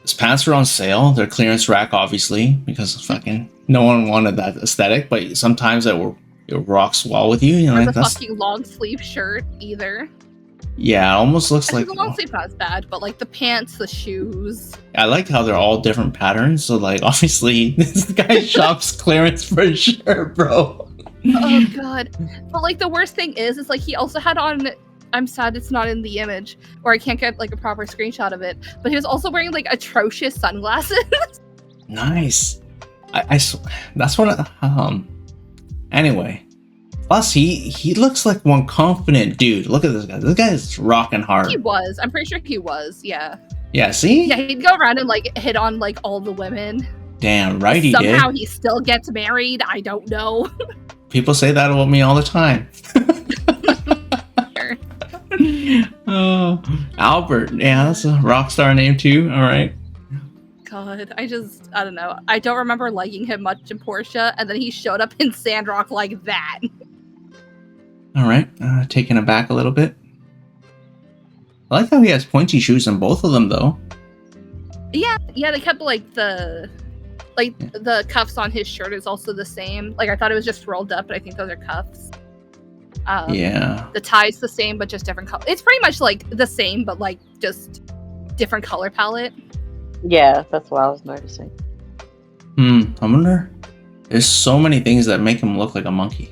his pants are on sale. They're clearance rack, obviously, because fucking no one wanted that aesthetic. But sometimes it rocks well with you. You know, Has a that's fucking long sleeve shirt either. Yeah, it almost looks Actually, like. the long sleeve's not as bad, but like the pants, the shoes. I like how they're all different patterns. So like, obviously, this guy shops clearance for sure, bro. Oh god. But like the worst thing is like he also had on. I'm sad it's not in the image, or I can't get like a proper screenshot of it. But he was also wearing like atrocious sunglasses. Nice. That's what. Anyway, plus he looks like one confident dude. Look at this guy. This guy is rocking hard. He was. I'm pretty sure he was. Yeah. Yeah. See. Yeah, he'd go around and like hit on like all the women. Damn right he Somehow did. he still gets married. I don't know. People say that about me all the time. Sure. Oh, Albert. Yeah, that's a rock star name too. All right. God, I don't know. I don't remember liking him much in Portia, and then he showed up in Sandrock like that. All right. Taking it back a little bit. I like how he has pointy shoes in both of them, though. Yeah, they kept like the cuffs on his shirt is also the same. Like I thought it was just rolled up, but I think those are cuffs. Yeah. The tie's the same, but just different color. It's pretty much like the same, but like just different color palette. Yeah, that's what I was noticing. I wonder. There's so many things that make him look like a monkey.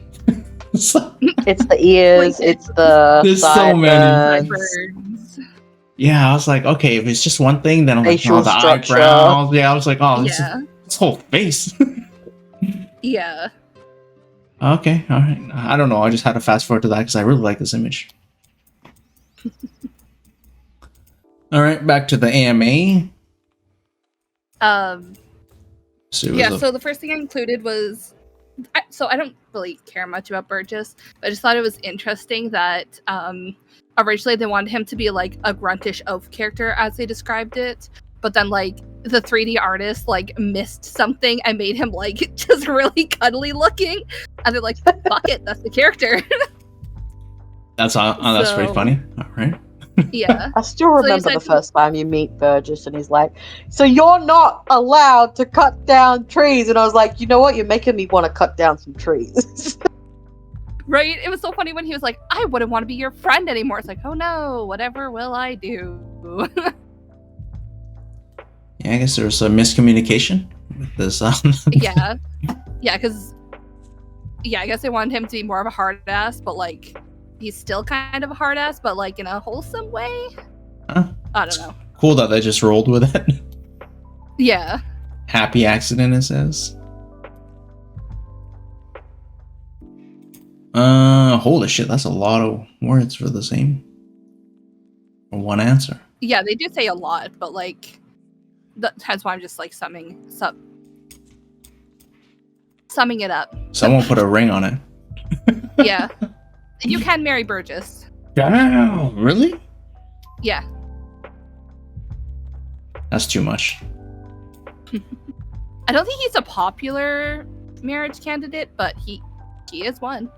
It's the ears. It's the. There's so many. Sideburns. Yeah, I was like, okay, if it's just one thing, then I'm like, Facial oh, the structure. eyebrows. Yeah, I was like, oh, this Yeah. is this whole face. Yeah. Okay, all right. I don't know. I just had to fast forward to that because I really like this image. All right, back to the AMA. So So the first thing I included was, so I don't really care much about Burgess, but I just thought it was interesting that originally they wanted him to be like a gruntish oaf character as they described it, but then like the 3D artist like missed something and made him like just really cuddly looking, and they're like, fuck it, that's the character. that's pretty funny. All right. Yeah. I still remember So the first time you meet Burgess and he's like, so you're not allowed to cut down trees. And I was like, you know what? You're making me want to cut down some trees. Right? It was so funny when he was like, I wouldn't want to be your friend anymore. It's like, oh no, whatever will I do? Yeah, I guess there was some miscommunication with this. Yeah. Yeah, because, I guess they wanted him to be more of a hard ass, but like, he's still kind of a hard ass, but like in a wholesome way. Huh? I don't know. Cool that they just rolled with it. Yeah. Happy accident, it says. Holy shit, that's a lot of words for the same. Or one answer. Yeah, they do say a lot, but like, that's why I'm just like summing it up. Someone put a ring on it. Yeah. You can marry Burgess. Damn, really? Yeah. That's too much. I don't think he's a popular marriage candidate, but he is one.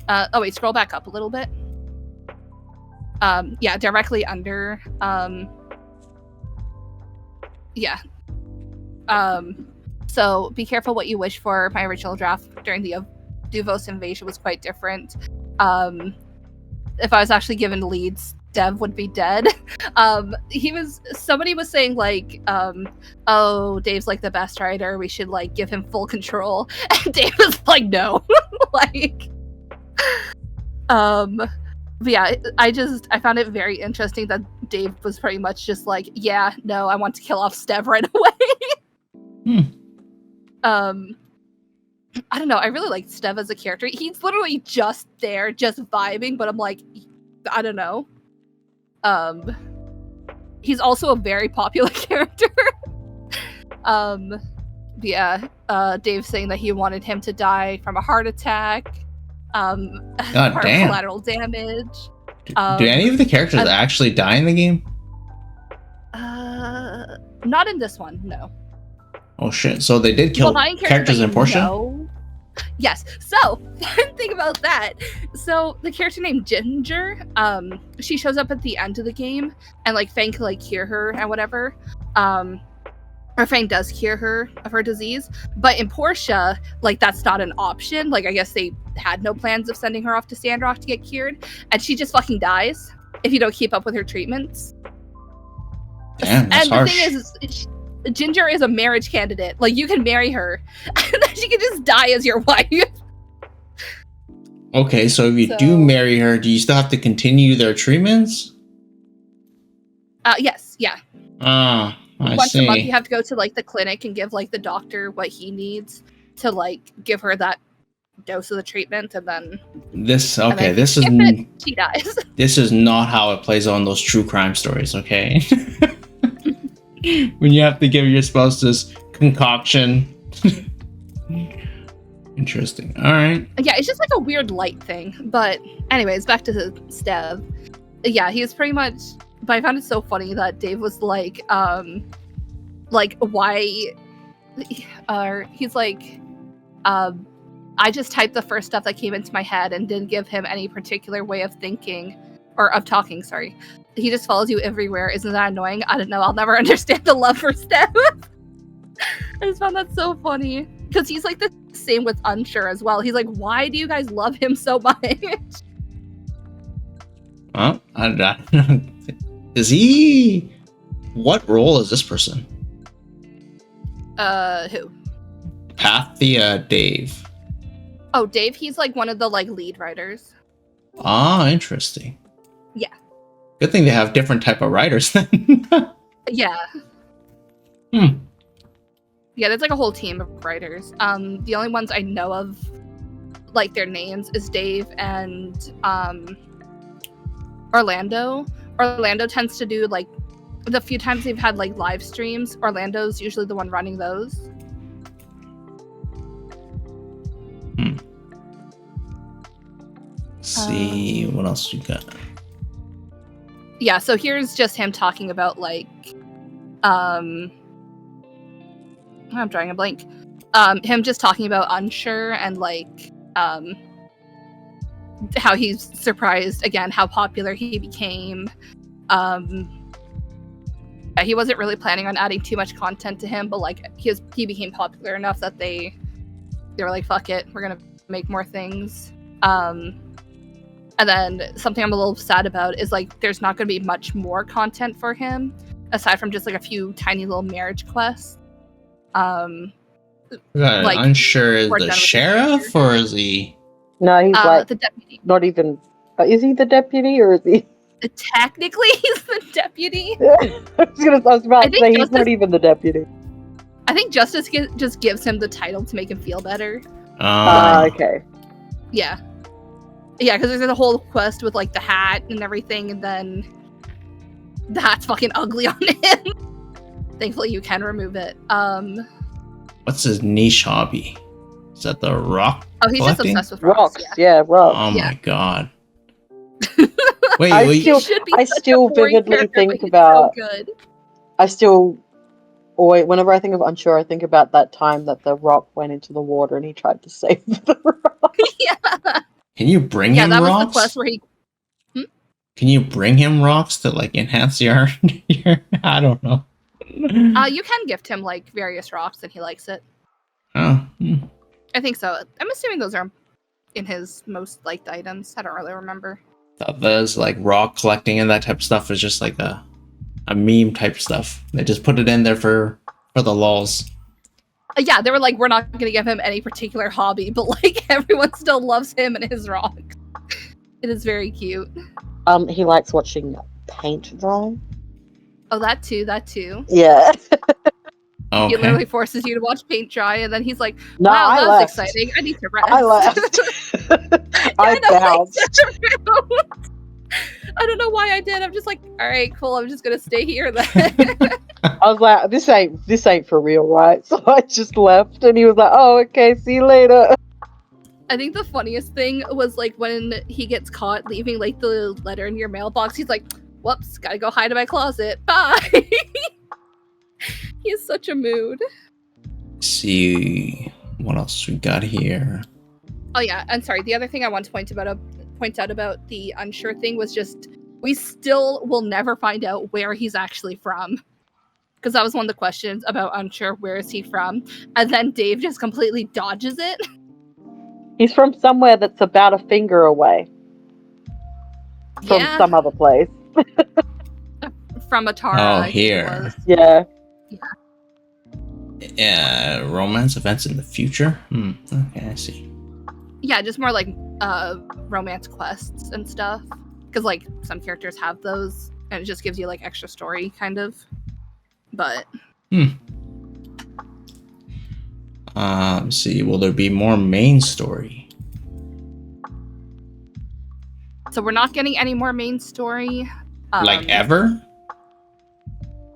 Oh wait, scroll back up a little bit. Yeah, directly under. Yeah. So be careful what you wish for. My original draft during the Duvos invasion was quite different. If I was actually given leads, Dev would be dead. Somebody was saying like, oh, Dave's like the best writer, we should like give him full control. And Dave was like, no. Like, but yeah, I found it very interesting that Dave was pretty much just like, yeah, no, I want to kill off Stev right away. I don't know. I really liked Stev as a character. He's literally just there, just vibing, but I'm like, I don't know. He's also a very popular character. Yeah, Dave saying that he wanted him to die from a heart attack. God damn. Collateral damage. Do any of the characters actually die in the game? Not in this one, no. Oh shit! So they did kill characters in Portia? No. Yes. So, fun thing about that. So, the character named Ginger, she shows up at the end of the game, and like Fang can like hear her and whatever. fang does cure her of her disease, but in Portia, like, that's not an option. Like, I guess they had no plans of sending her off to Sandrock to get cured, and she just fucking dies if you don't keep up with her treatments. Damn, that's and harsh. The thing is, Ginger is a marriage candidate. Like, you can marry her, and then she can just die as your wife. Okay, so if you do marry her, do you still have to continue their treatments? Yes, yeah. I Once see. a month, you have to go to, like, the clinic and give, like, the doctor what he needs to, like, give her that dose of the treatment, and then she dies. This is not how it plays out in those true crime stories, okay? When you have to give your spouse this concoction. Interesting. All right. Yeah, it's just like a weird light thing. But anyways, back to the Stev. Yeah, he was pretty much. But I found it so funny that Dave was like why? He's like, I just typed the first stuff that came into my head and didn't give him any particular way of thinking or of talking. Sorry. He just follows you everywhere. Isn't that annoying? I don't know. I'll never understand the love for Steph. I just found that so funny. Because he's like the same with Unsure as well. He's like, why do you guys love him so much? Well, is he... What role is this person? Who? Pathia Dave. Oh, Dave, he's like one of the like lead writers. Ah, interesting. Yeah. Good thing they have different type of writers then. Yeah. Hmm. Yeah, there's like a whole team of writers. The only ones I know of, like their names, is Dave and Orlando. Orlando tends to do like the few times they've had like live streams. Orlando's usually the one running those. Let's see what else we got. Yeah, so here's just him talking about like I'm drawing a blank. Him just talking about Unsure and like how he's surprised again how popular he became. He wasn't really planning on adding too much content to him, but like he became popular enough that they were like, fuck it, we're gonna make more things. And then something I'm a little sad about is like there's not gonna be much more content for him aside from just like a few tiny little marriage quests. Like, Unsure is the sheriff or is he? No, he's like the deputy. Not even. Is he the deputy or is he? Technically, he's the deputy. I was about to say he's not even the deputy. I think Justice just gives him the title to make him feel better. Okay. Yeah. Yeah, because there's a whole quest with like the hat and everything, and then the hat's fucking ugly on him. Thankfully, you can remove it. What's his niche hobby? Is that the rock? Oh, he's collecting? just obsessed with rocks. Yeah, rocks. Oh Yeah. my god. I still vividly think about. So good. I still, or whenever I think of Unsure, I think about that time that the rock went into the water and he tried to save the rock. Yeah. Can you bring him that rocks? was the quest where he. Can you bring him rocks to like enhance your? I don't know. You can gift him like various rocks and he likes it. Oh. I think so. I'm assuming those are in his most liked items. I don't really remember. There's like rock collecting and that type of stuff is just like a meme type stuff. They just put it in there for the lulz. Yeah, they were like, we're not going to give him any particular hobby, but like everyone still loves him and his rocks. It is very cute. He likes watching paint dry. Oh, that too. Yeah. Okay. He literally forces you to watch paint dry, and then he's like, No, wow, I that was left. exciting. I need to rest. I left. I bounced. I don't know why I did. I'm just like, all right, cool. I'm just gonna stay here then. I was like, this ain't for real, right? So I just left, and he was like, oh, okay, see you later. I think the funniest thing was like when he gets caught leaving like the letter in your mailbox. He's like, whoops, gotta go hide in my closet. Bye. He is such a mood. Let's see what else we got here. Oh yeah, and sorry. The other thing I want to point out about the Unsure thing was just we still will never find out where he's actually from, because that was one of the questions about unsure where is he from, and then Dave just completely dodges it. He's from somewhere that's about a finger away from some other place. From Atara. Oh, I think it here. was. Yeah. Yeah, romance events in the future. Okay, I see. Yeah, just more like romance quests and stuff. Because like some characters have those, and it just gives you like extra story, kind of. But Let's see. Will there be more main story? so we're not getting any more main story. Like ever?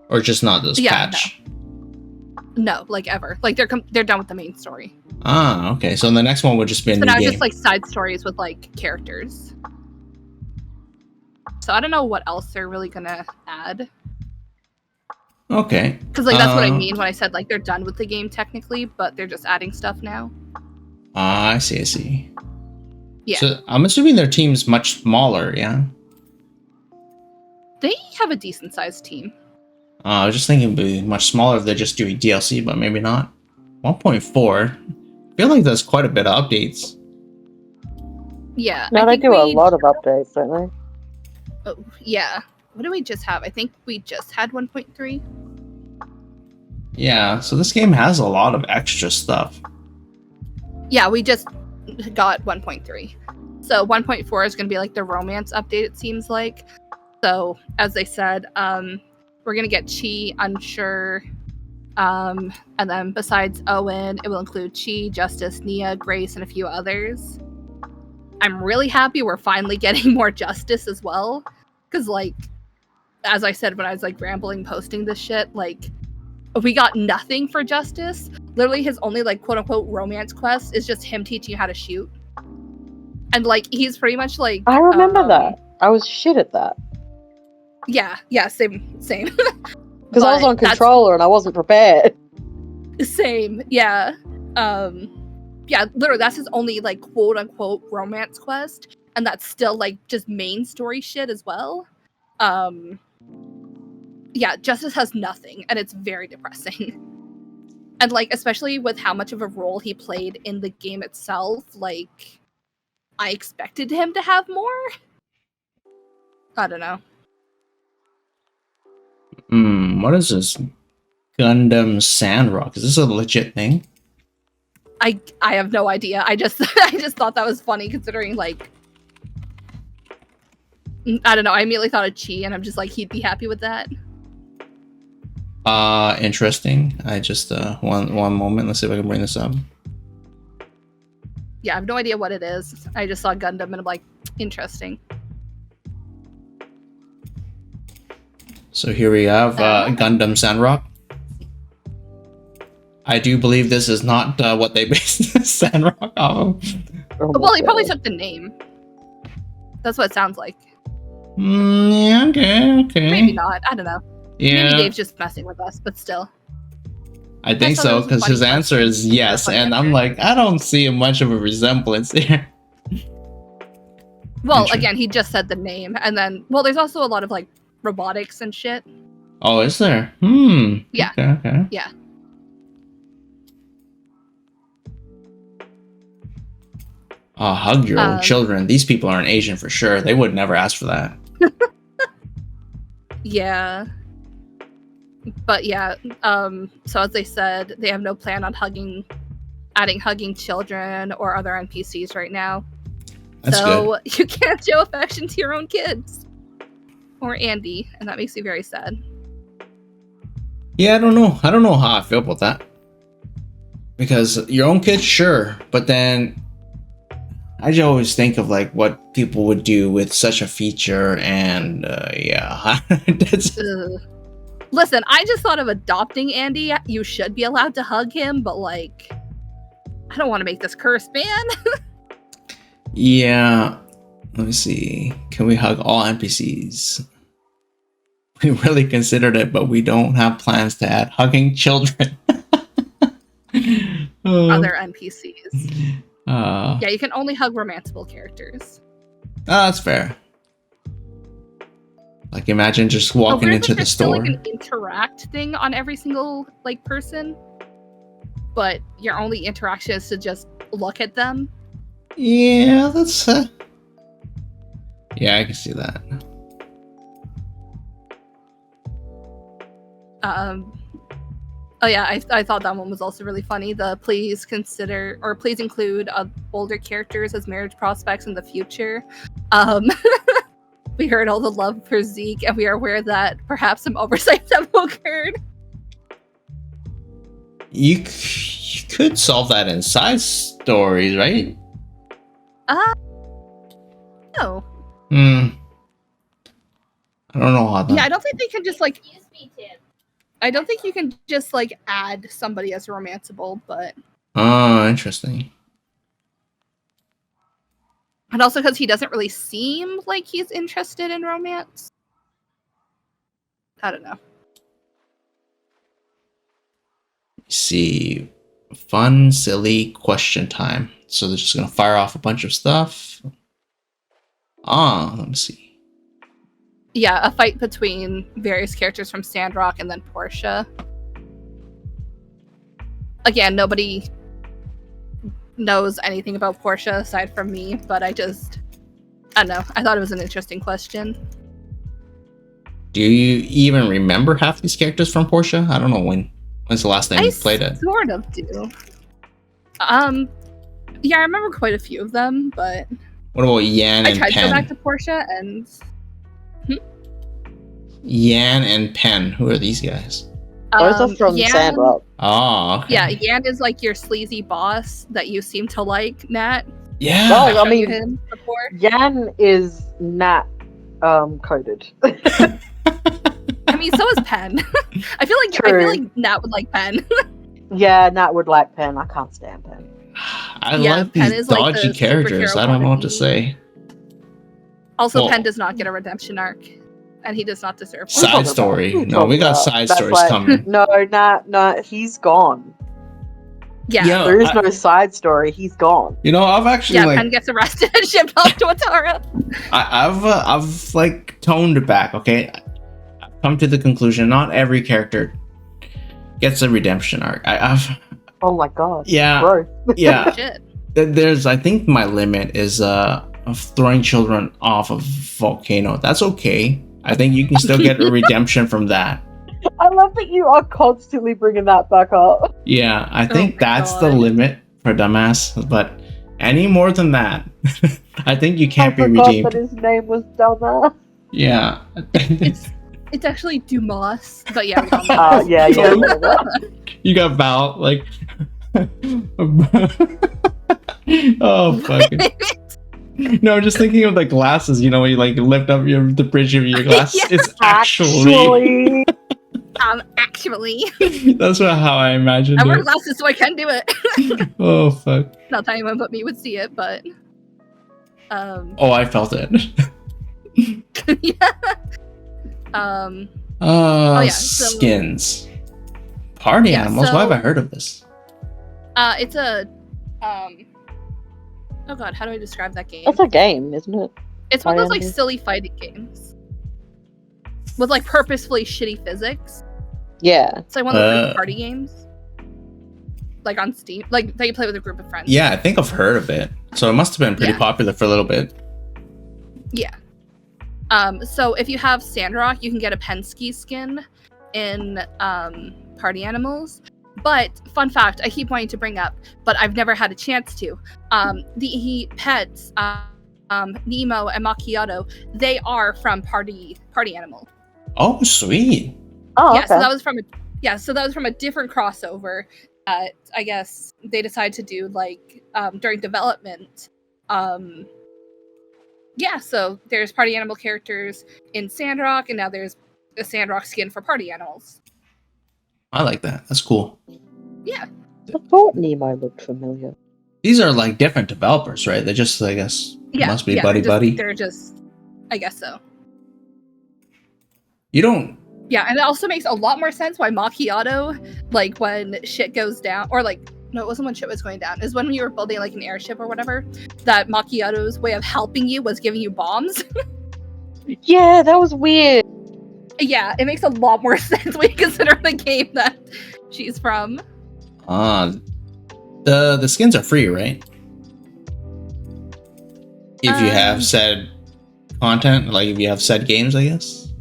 Or just not this Yeah, patch? No, like ever. Like they're done with the main story. Ah, okay. So the next one would just be a So new now game. just like side stories with like characters. So I don't know what else they're really gonna add. Okay. Because like that's what I mean when I said like they're done with the game technically, but they're just adding stuff now. I see, I see. Yeah. So I'm assuming their team's much smaller, yeah? They have a decent sized team. I was just thinking it'd be much smaller if they're just doing DLC, but maybe not. 1.4. I feel like there's quite a bit of updates. Yeah. No, they do a lot of updates, don't they? Oh, yeah. What do we just have? I think we just had 1.3. Yeah, so this game has a lot of extra stuff. Yeah, we just got 1.3. So 1.4 is going to be like the romance update, it seems like. So, as they said, we're going to get Chi, Unsure, and then besides Owen, it will include Chi, Justice, Nia, Grace, and a few others. I'm really happy we're finally getting more Justice as well. Because, like, as I said when I was, like, rambling posting this shit, like, we got nothing for Justice. Literally, his only, like, quote-unquote romance quest is just him teaching you how to shoot. And, like, he's pretty much, like... I remember that. I was shit at that. Yeah, same. Because I was on controller and I wasn't prepared. Same, yeah. Yeah, literally, that's his only, like, quote-unquote romance quest. And that's still, like, just main story shit as well. Yeah, Justice has nothing, and it's very depressing. And, like, especially with how much of a role he played in the game itself, like, I expected him to have more. I don't know. What is this? Gundam Sandrock. Is this a legit thing? I have no idea. I just thought that was funny considering, like, I don't know. I immediately thought of Chi, and I'm just like, he'd be happy with that. Interesting. I just one moment. Let's see if I can bring this up. Yeah, I have no idea what it is. I just saw Gundam, and I'm like, interesting. So here we have Gundam Sandrock. I do believe this is not what they based Sandrock off of. Well, he probably took the name. That's what it sounds like. Yeah, okay. Maybe not. I don't know. Yeah. Maybe Dave's just messing with us, but still. I think so, because his answer is yes, and I'm like, I don't see much of a resemblance here. Well, again, he just said the name, and then, well, there's also a lot of, like, robotics and shit. Oh, is there? Yeah. Okay. Yeah. Hug your own children. These people aren't Asian for sure. They would never ask for that. Yeah. But yeah, so as they said, they have no plan on adding hugging children or other NPCs right now. That's so good. You can't show affection to your own kids. Or Andy, and that makes me very sad. Yeah, I don't know how I feel about that. Because your own kids, sure, but then I just always think of like what people would do with such a feature, and yeah. Listen, I just thought of adopting Andy. You should be allowed to hug him, but like, I don't want to make this cursed, man. Yeah. Let me see. Can we hug all NPCs? We really considered it, but we don't have plans to add hugging children. Other NPCs. Yeah, you can only hug romanceable characters. That's fair. Like, imagine just Oh, walking weird into that the there's still, store. like an interact thing on every single like person, but your only interaction is to just look at them. Yeah, that's. Yeah, I can see that. Oh yeah, I thought that one was also really funny. The please include older characters as marriage prospects in the future. We heard all the love for Zeke, and we are aware that perhaps some oversights have occurred. You could solve that in side stories, right? No. I don't know how that. Yeah, I don't think they can just like. I don't think you can just like add somebody as romanceable, but. Oh, interesting. And also because he doesn't really seem like he's interested in romance. I don't know. See, fun, silly question time. So they're just gonna fire off a bunch of stuff. Let me see. Yeah, a fight between various characters from Sandrock and then Portia. Again, nobody knows anything about Portia aside from me, but I don't know. I thought it was an interesting question. Do you even remember half these characters from Portia? I don't know when's the last time you played it. I sort of do. Yeah, I remember quite a few of them, but What about Yan I and tried to go back Pen? to Portia and Yan and Pen. Who are these guys? Those are from Yan, Sandrock. Oh, okay. Yeah, Yan is like your sleazy boss that you seem to like, Nat. Yeah. Well, I've I shown you mean, him before. Yan is Nat coded. I mean, so is Pen. I feel like Nat would like Pen. Yeah, Nat would like Pen. I can't stand Pen. I Yeah, like Pen these is like dodgy the characters. superhero I don't know what to wannabe. say. Also, Well- Pen does not get a redemption arc, and he does not deserve one. Side story. What are you No, we talking got about? side That's stories like- coming. No, Nat, he's gone. Yeah, Yeah. There is no side story. He's gone. You know, I've actually Pen gets arrested and shipped off to Atara. I've like toned it back. Okay, I've come to the conclusion not every character gets a redemption arc. Oh my god. Yeah, Bro. yeah. Shit. There's, I think my limit is of throwing children off a volcano. That's okay. I think you can still get a redemption from that. I love that you are constantly bringing that back up. Yeah, I think my that's the God. limit for dumbass. But any more than that, I think you can't be I forgot redeemed. that his name was Dumbass. Yeah. It's actually Dumas, but yeah. We don't Oh, know. yeah. whatever. You got Val, like. Oh, fuck. No, just thinking of the glasses, you know, when you like lift up the bridge of your glass. Yeah. It's actually. Actually, That's how I imagined I wear it. glasses so I can do it. Oh, fuck. Not that anyone but me would see it, but Oh, I felt it. yeah. Yeah, so- Skins. Party Yeah, animals? so- Why have I heard of this? It's a oh god, how do I describe that game? That's a game, isn't it? It's one of those like Triangle. silly fighting games with like purposefully shitty physics. Yeah. It's like one of the group party games, like on Steam, like that you play with a group of friends. Yeah, I think I've heard of it. So it must have been pretty Yeah. popular for a little bit. Yeah. So if you have Sandrock, you can get a Pensky skin in Party Animals. But fun fact, I keep wanting to bring up, but I've never had a chance to. The pets, Nemo and Macchiato, they are from Party Animal. Oh, sweet. Oh, Yeah, okay. so that was from a different crossover. I guess they decided to do like during development. Yeah, so there's Party Animal characters in Sandrock, and now there's a Sandrock skin for Party Animals. I like that. That's cool. Yeah. I thought Nemo looked familiar. These are like different developers, right? They're just, I guess, Yeah, must be yeah, buddy buddy. They're just, I guess so. You don't. Yeah, and it also makes a lot more sense why Macchiato, like when shit goes down, or like, no, it wasn't when shit was going down, is when you were building like an airship or whatever, that Macchiato's way of helping you was giving you bombs. Yeah, that was weird. Yeah, it makes a lot more sense when you consider the game that she's from. The skins are free, right? If you have said content, like if you have said games, I guess.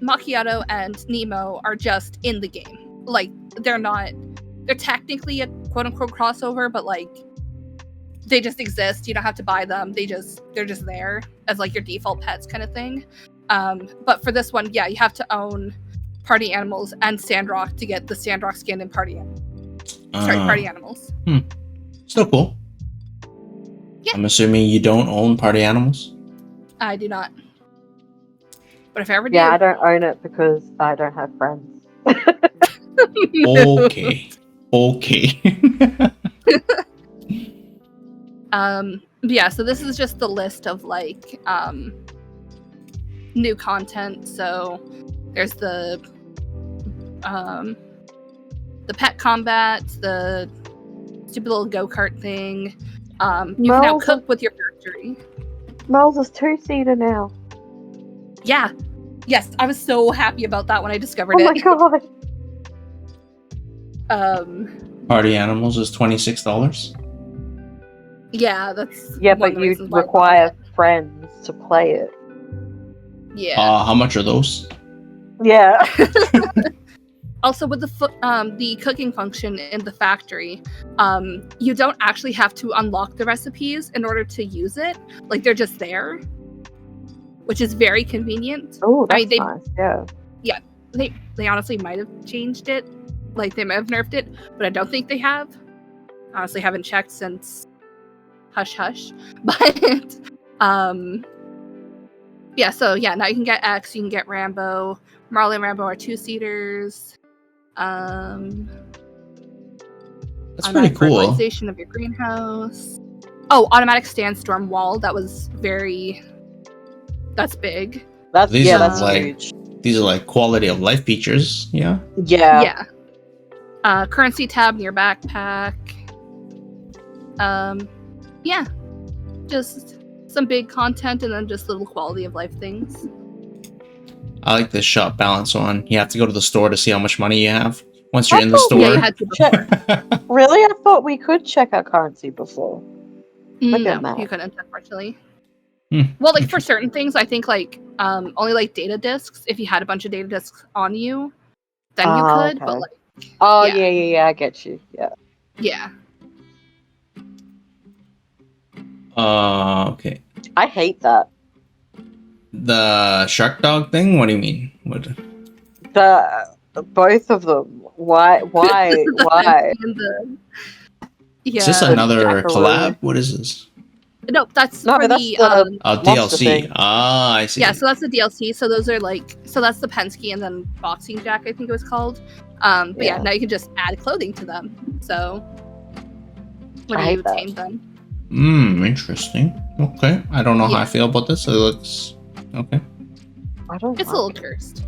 Macchiato and Nemo are just in the game. Like, they're technically a quote-unquote crossover, but like they just exist. You don't have to buy them. They're just there as like your default pets kind of thing. But for this one, yeah, you have to own party animals and Sandrock to get the Sandrock skin and party animals. Still cool. Yeah. I'm assuming you don't own party animals? I do not. But if I ever do... Yeah, I don't own it because I don't have friends. Okay. Yeah, so this is just the list of like new content. So there's the pet combat, the stupid little go-kart thing. You can now cook with your factory. Mel's is 2-seater now. Yeah. Yes, I was so happy about that when I discovered it. Oh my god. Party animals is $26. Yeah, that's... Yeah, but you require friends to play it. Yeah. How much are those? Yeah. Also, with the cooking function in the factory, you don't actually have to unlock the recipes in order to use it. Like, they're just there, which is very convenient. Oh, that's nice. Yeah. Yeah, they honestly might have changed it. Like, they might have nerfed it, but I don't think they have. Honestly, haven't checked since Hush Hush. But, yeah, so, yeah, now you can get X, you can get Rambo. Marley and Rambo are 2-seaters. That's pretty cool. Fertilization of your greenhouse. Oh, automatic sandstorm wall. That's big. That's like, huge. These are like quality of life features. Yeah. Yeah. Currency tab in your backpack. Yeah. Just some big content and then just little quality of life things. I like this shop balance one. You have to go to the store to see how much money you have. Once you're in the store. Yeah, you had to Really? I thought we could check our currency before. Look at No, that. you couldn't, unfortunately. Well, like for certain things, I think like only like data discs. If you had a bunch of data discs on you, then you could. Okay. But like, yeah, I get you. Yeah. Okay. I hate that. The shark dog thing? What do you mean? What? Both of them. Why? Is this another collab? What is this? No, that's for that's the DLC. thing. Ah, I see. Yeah, so that's the DLC. So those are like, so that's the Penske and then Boxing Jack, I think it was called. But yeah, now you can just add clothing to them. So when you obtain them. Interesting. Okay, I don't know how I feel about this. It looks okay. It's a little cursed.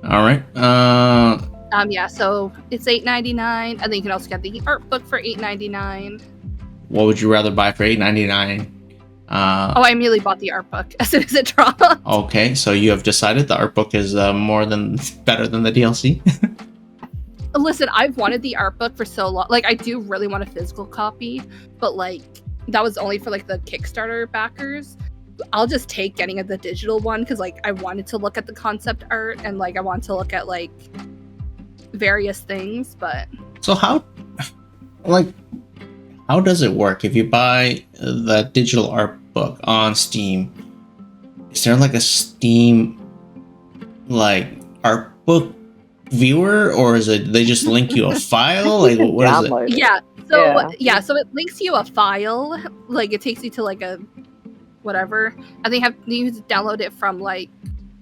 All right. Yeah, so it's $8.99, and then you can also get the art book for $8.99. What would you rather buy for $8.99? I immediately bought the art book as soon as it dropped. Okay, so you have decided the art book is better than the DLC. Listen, I've wanted the art book for so long. Like, I do really want a physical copy, but like that was only for like the Kickstarter backers. I'll just take getting the digital one because like I wanted to look at the concept art and like I want to look at like various things. But so how does it work if you buy the digital art book on Steam? Is there like a Steam like art book viewer, or is it they just link you a file? Like what is it? Yeah. So it links you a file. Like it takes you to like a whatever. I think you have to download it from like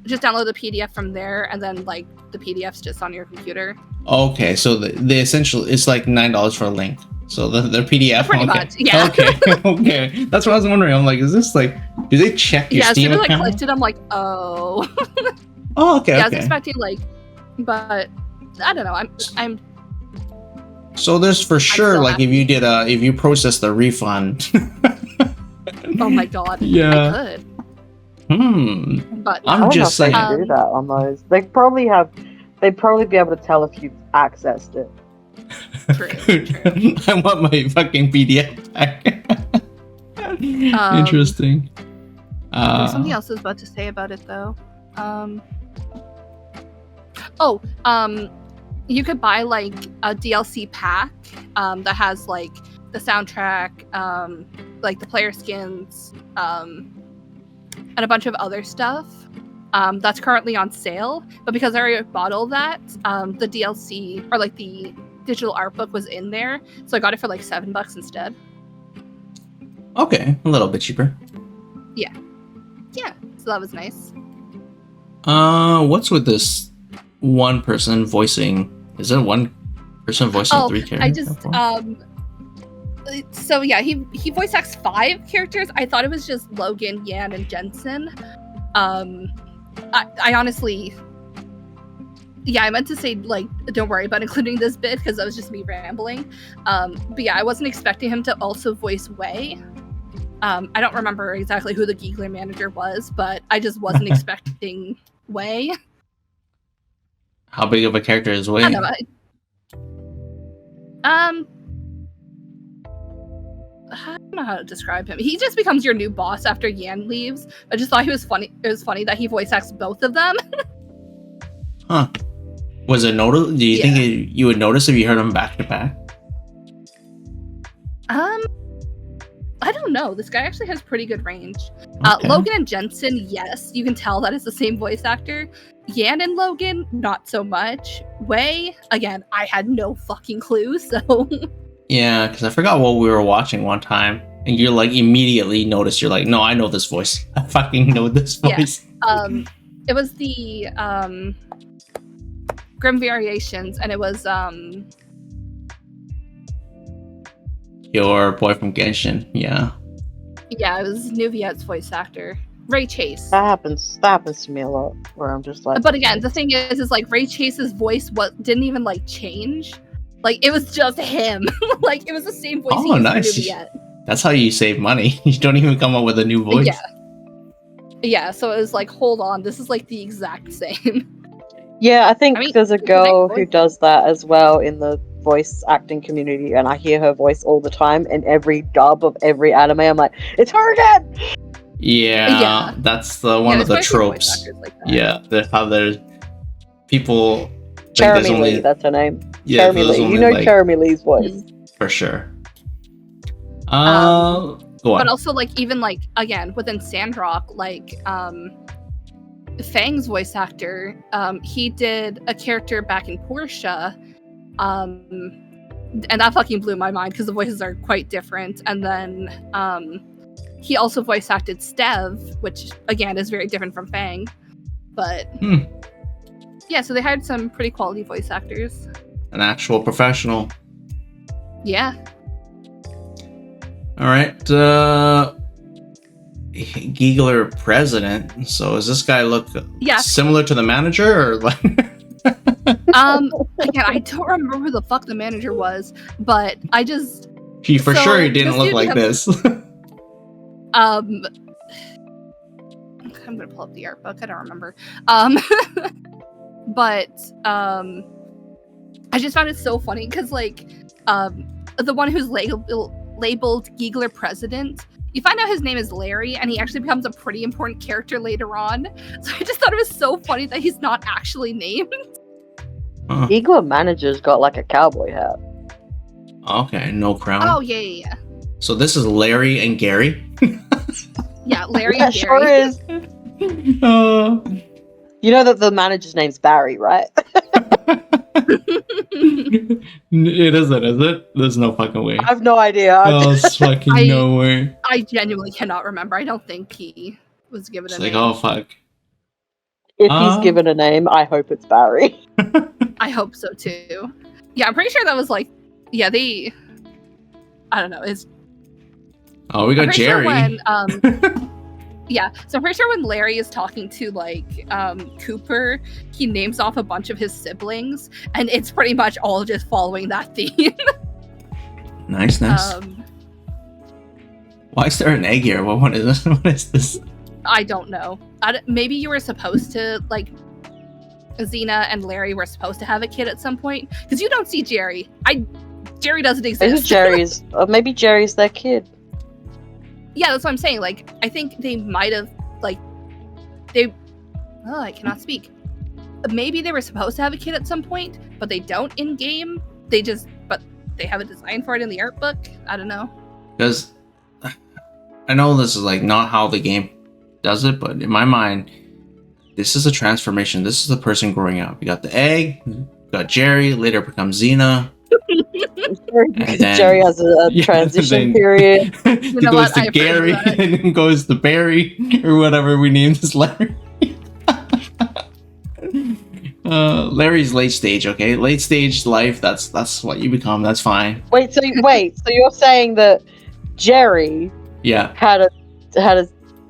just download the PDF from there, and then like the PDF's just on your computer. Okay, so the essential it's like $9 for a link. So the PDF. Pretty much, yeah. Okay. That's what I was wondering. I'm like, is this like? Do they check your Steam account? Yeah, as soon as I clicked it, I'm like, oh. Oh, okay. Yeah, I was expecting like, but I don't know. I'm. So there's for sure like if you processed the refund, Oh my god. Yeah. I could. But I'm I don't just know if they saying. can do that on those. They'd probably be able to tell if you've accessed it. True. I want my fucking PDF back. Interesting. There's something else I was about to say about it though. You could buy like a DLC pack that has like the soundtrack, like the player skins, and a bunch of other stuff. That's currently on sale, but because I already bought all that, the DLC or like the digital art book was in there, so I got it for like $7 instead. Okay, a little bit cheaper. Yeah, so that was nice. What's with this one person voicing? Is it one person voicing 3 characters? I just so yeah, he voice acts 5 characters. I thought it was just Logan, Yan, and Jensen. I honestly, I meant to say like don't worry about including this bit because that was just me rambling. But yeah, I wasn't expecting him to also voice Wei. I don't remember exactly who the Giegler manager was, but I just wasn't expecting Wei. How big of a character is Wei? I don't know. I don't know how to describe him. He just becomes your new boss after Yan leaves. I just thought he was funny. It was funny that he voice acts both of them. Huh. Was it notable? Do you think you would notice if you heard them back to back? I don't know. This guy actually has pretty good range. Okay. Logan and Jensen, yes, you can tell that it's the same voice actor. Yan and Logan, not so much. Wei, again, I had no fucking clue, so... Yeah, because I forgot what we were watching one time, and you're like immediately noticed. You're like, no, I know this voice. I fucking know this voice. It was the Grim Variations, and it was Your boy from Genshin. Yeah. Yeah, it was Nuviet's voice actor, Ray Chase. That happens to me a lot, where I'm just like. But again, the thing is like Ray Chase's voice didn't even like change. Like it was just him. Like it was the same voice. Oh, nice. That's how you save money. You don't even come up with a new voice. Yeah. So it was like, hold on, this is like the exact same. Yeah, I think there's a girl who does that as well in the voice acting community, and I hear her voice all the time in every dub of every anime. I'm like, it's her again. Yeah, that's one of the tropes. Like how there's people. Jeremy Lee, that's her name. Yeah, Jeremy Lee. You know Jeremy Lee's voice for sure. Go on. But also, like, even like again within Sandrock, like Fang's voice actor, he did a character back in Portia, and that fucking blew my mind because the voices are quite different. And then he also voice acted Stev, which again is very different from Fang. But yeah, so they hired some pretty quality voice actors. An actual professional. Yeah. All right. Giegler president. So does this guy look similar to the manager, or like? Again, I don't remember who the fuck the manager was, but I just. He didn't look like this. I'm gonna pull up the art book. I don't remember. But I just found it so funny because like the one who's labeled Giegler president, you find out his name is Larry, and he actually becomes a pretty important character later on. So I just thought it was so funny that he's not actually named. Giegler manager's got like a cowboy hat. Okay, no crown. Oh yeah. So this is Larry and Gary. Yeah, Larry and Gary. Sure is. You know that the manager's name's Barry, right? It isn't, is it? There's no fucking way. I have no idea. There's fucking no way. I genuinely cannot remember. I don't think he was given a name. Oh, fuck. If he's given a name, I hope it's Barry. I hope so, too. Yeah, I'm pretty sure that was like... Yeah, I don't know. We got Jerry. Sure yeah, so I'm pretty sure when Larry is talking to, like, Cooper, he names off a bunch of his siblings, and it's pretty much all just following that theme. Nice. Why is there an egg here? What is this? What is this? I don't know. Maybe you were supposed to, like, Xena and Larry were supposed to have a kid at some point. Because you don't see Jerry. Jerry doesn't exist. Maybe Jerry's their kid. Yeah, that's what I'm saying. Like, I think they might have, like, I cannot speak. Maybe they were supposed to have a kid at some point, but they don't in game. But they have a design for it in the art book. I don't know. Because I know this is like not how the game does it, but in my mind, this is a transformation. This is the person growing up. You got the egg, you got Jerry, later becomes Xena. Jerry has a transition period. He goes to Gary and then goes to Barry or whatever we named this Larry. Larry's late stage, okay? Late stage life, that's what you become, that's fine. So you're saying that Jerry had a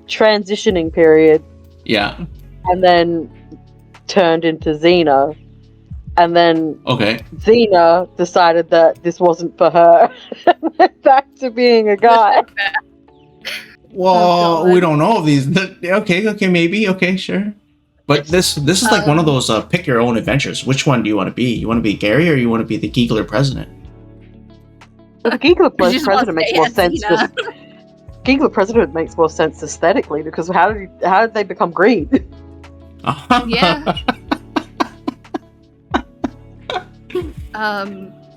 transitioning period. Yeah. And then turned into Xena. And then Xena decided that this wasn't for her. And went back to being a guy. Well, we don't know if these. Okay, maybe. Okay, sure. But this is like one of those pick your own adventures. Which one do you want to be? You want to be Gary or you want to be the Geekler president? Well, the Geekler president makes more sense. Geekler president makes more sense aesthetically because how did they become green? Yeah.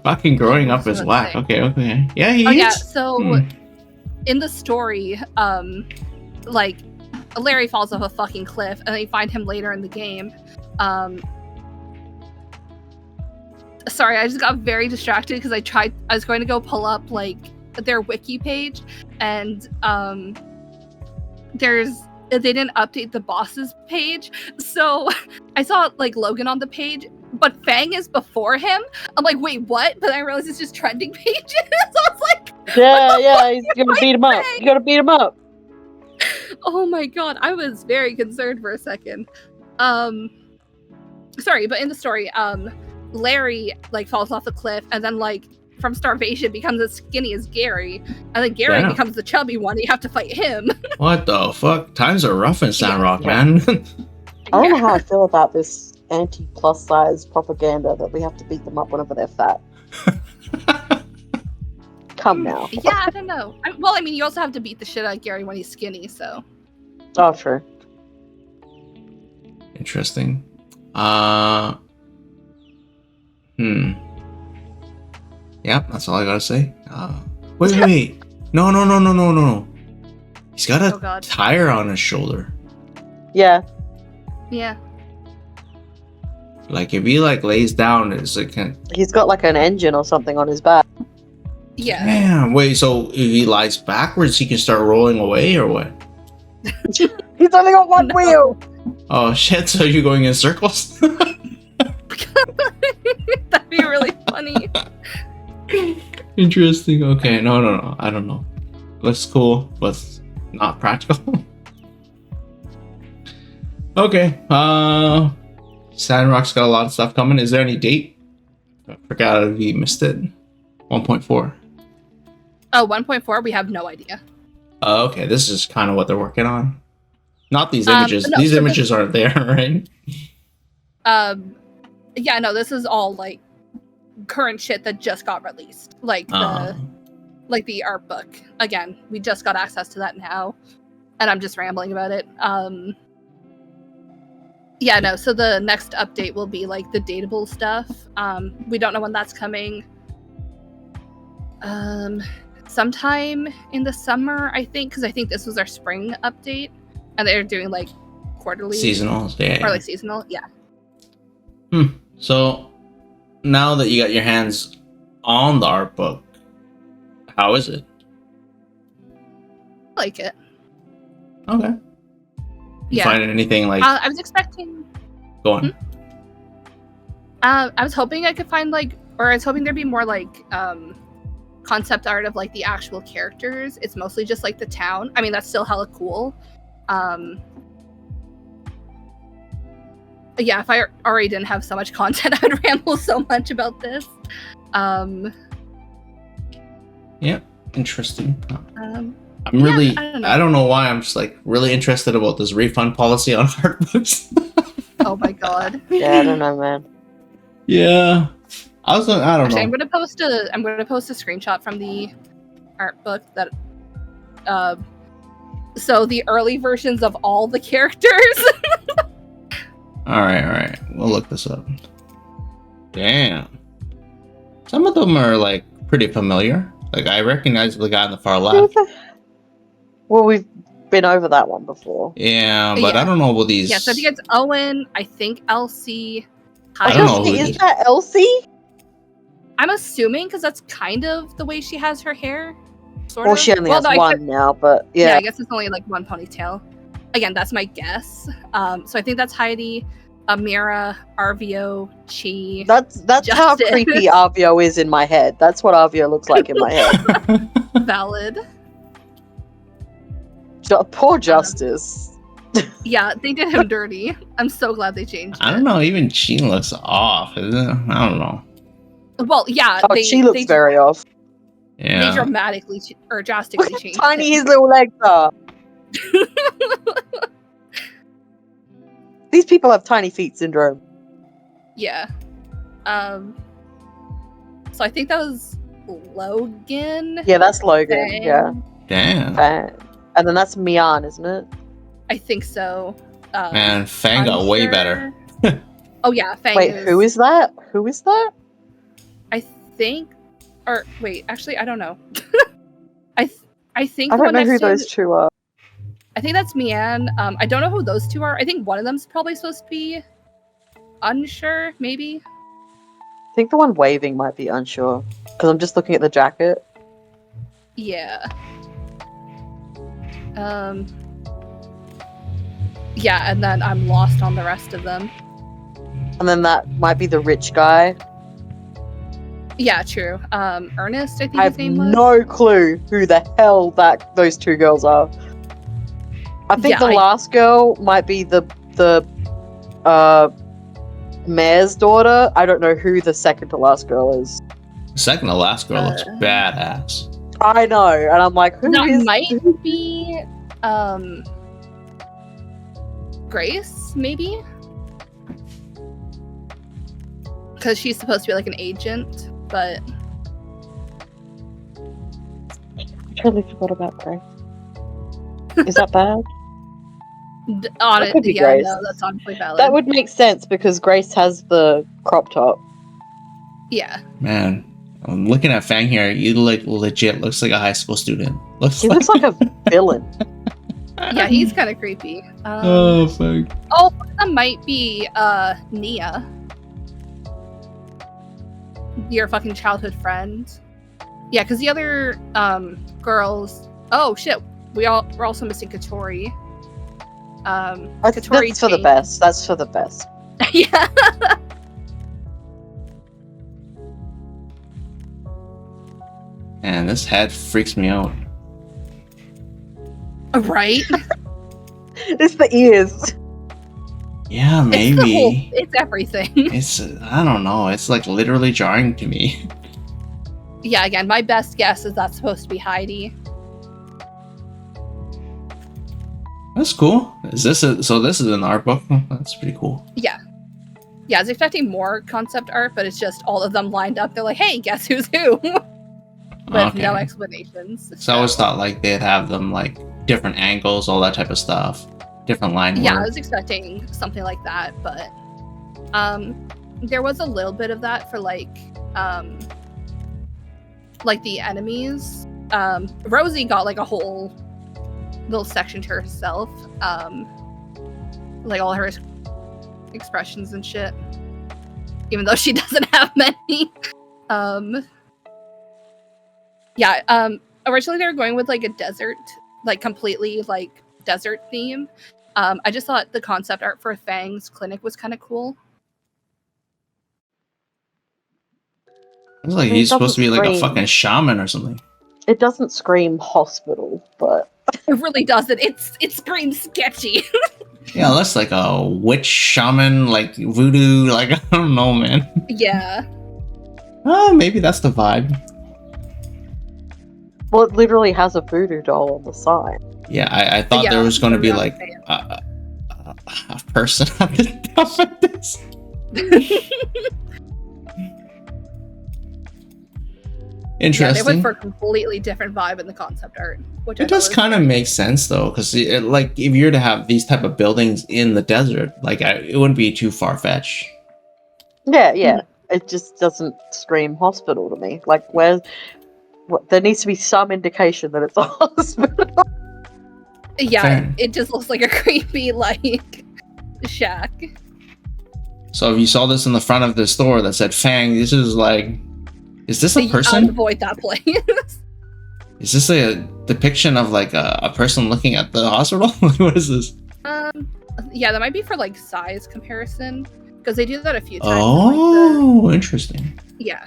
Fucking growing up is whack. Say. Okay. Yeah, he is. Yeah, so in the story, like Larry falls off a fucking cliff and they find him later in the game. Sorry, I just got very distracted because I was going to go pull up like their wiki page and they didn't update the bosses page. So I saw like Logan on the page, but Fang is before him. I'm like, wait, what? But I realized it's just trending pages. So I was like, yeah, he's gonna beat him up. You gotta beat him up. Oh my god, I was very concerned for a second. Sorry, but in the story, Larry like falls off the cliff and then like from starvation becomes as skinny as Gary, and then Gary becomes the chubby one. And you have to fight him. What the fuck? Times are rough in Sandrock, man. I don't know how I feel about this anti-plus size propaganda that we have to beat them up whenever they're fat. Come now. Yeah, I don't know. Well, I mean, you also have to beat the shit out of Gary when he's skinny, so. Oh, true. Interesting. Yep, that's all I gotta say. Wait. No. He's got a tire on his shoulder. Yeah. Like if he like lays down, it's like he's got like an engine or something on his back. Yeah. Damn. Wait. So if he lies backwards, he can start rolling away, or what? He's only got one wheel. Oh shit! So you're going in circles? That'd be really funny. Interesting. Okay. No. I don't know. Looks cool, but not practical. Okay. Sandrock's got a lot of stuff coming. Is there any date? I forgot if you missed it. 1.4. Oh, 1.4? We have no idea. Okay. This is kind of what they're working on. Not these images. These images aren't there, right? Yeah, no, this is all like current shit that just got released. Like the art book. Again, we just got access to that now. And I'm just rambling about it. Yeah, no, so the next update will be like the dateable stuff. We don't know when that's coming. Sometime in the summer, I think, because I think this was our spring update. And they're doing like quarterly. Seasonals, yeah. Or like seasonal, yeah. So now that you got your hands on the art book, how is it? I like it. Okay. You find anything like I was expecting. Go on. I was hoping I could find like, or I was hoping there'd be more like concept art of like the actual characters. It's mostly just like the town. I mean, that's still hella cool. Yeah, if I already didn't have so much content, I'd ramble so much about this. Yeah, interesting. I'm Yeah, really, I don't know. I don't know why I'm just like really interested about this refund policy on art books. Oh my god. Yeah, I don't know, man. Yeah. I don't Actually, know. I'm gonna post a screenshot from the art book that so the early versions of all the characters. All right. We'll look this up. Damn. Some of them are like pretty familiar. Like I recognize the guy on the far left. Well, we've been over that one before. Yeah, but Yeah. I don't know about these. Yeah, so I think it's Owen, I think Elsie. I was don't gonna know say, who it is is. that Elsie? I'm assuming because that's kind of the way she has her hair. Sort Well, of. she only has no, I one now, but yeah, yeah. I guess it's only like one ponytail. Again, that's my guess. So I think that's Heidi, Amira, Arvio, Chi. That's how Justice. creepy Arvio is in my head. That's what Arvio looks like in my head. Valid. Poor Justice. Yeah, they did him dirty. I'm so glad they changed it. I don't know. Even Sheen looks off. Isn't it? I don't know. Well, yeah, Oh, she looks they, very off. They Yeah. dramatically or drastically Look how changed tiny it. his little legs are. These people have tiny feet syndrome. Yeah. So I think that was Logan. Yeah, that's Logan. Fang. Yeah. Damn. And then that's Mian, isn't it? I think so. Man, Fang got way better. Oh yeah, Fang. Wait, who is that? Who is that? I think, or wait, actually, I don't know. I think I the don't one know next who to those two are. I think that's Mian. I don't know who those two are. I think one of them's probably supposed to be unsure, maybe. I think the one waving might be unsure. Because I'm just looking at the jacket. Yeah. Yeah, and then I'm lost on the rest of them. And then that might be the rich guy. Yeah, true. Ernest, I think I his have name was. no clue who the hell those two girls are. I think Yeah, the last girl might be the mayor's daughter. I don't know who the second to last girl is. The second to last girl looks badass. I know, and I'm like, who That is? might be Grace, maybe? Because she's supposed to be like an agent, but I totally forgot about Grace. Is that bad? on That it, could be yeah, Grace. no, that's honestly valid. That would make sense because Grace has the crop top. Yeah. Man, I'm looking at Fang here. You legit looks like a high school student. He looks like a villain. Yeah, he's kind of creepy. Oh fuck. Oh, one of them might be Nia. Your fucking childhood friend. Yeah, because the other girls. Oh shit, we're also missing Katori. That's for the best. That's for the best. Yeah. Man, this head freaks me out. Right. It's the ears. Yeah, maybe. It's everything. It's I don't know. It's like literally jarring to me. Yeah, again, my best guess is that's supposed to be Heidi. That's cool. This is an art book? That's pretty cool. Yeah. Yeah, I was expecting more concept art, but it's just all of them lined up. They're like, hey, guess who's who? With no explanations. So I always thought like they'd have them like different angles, all that type of stuff. Different line Yeah, I work. was expecting something like that, but there was a little bit of that for like the enemies. Rosie got like a whole little section to herself. Like all her expressions and shit. Even though she doesn't have many. Originally they were going with like a desert, like completely like desert theme. I just thought the concept art for Fang's clinic was kind of cool. It's like he's supposed to be like a fucking shaman or something. It doesn't scream hospital, but It really doesn't. It screams sketchy. Yeah, that's like a witch shaman, like voodoo, like I don't know, man. Yeah. Oh, maybe that's the vibe. Well, it literally has a voodoo doll on the side. Yeah, I thought Yeah, there was going to be that's like what a person at the top of this. Yeah, they went Interesting. for a completely different vibe in the concept art, which It does kind of make sense though, because like if you're to have these type of buildings in the desert, like it wouldn't be too far fetched. Yeah. It just doesn't scream hospital to me. Like, there needs to be some indication that it's a hospital. Yeah, Fair. it just looks like a creepy like shack. So if you saw this in the front of the store that said Fang, this is like, is this a I'd person? avoid that place. Is this a depiction of like a person looking at the hospital? What is this? Yeah, that might be for like size comparison because they do that a few times. Oh, interesting. Yeah.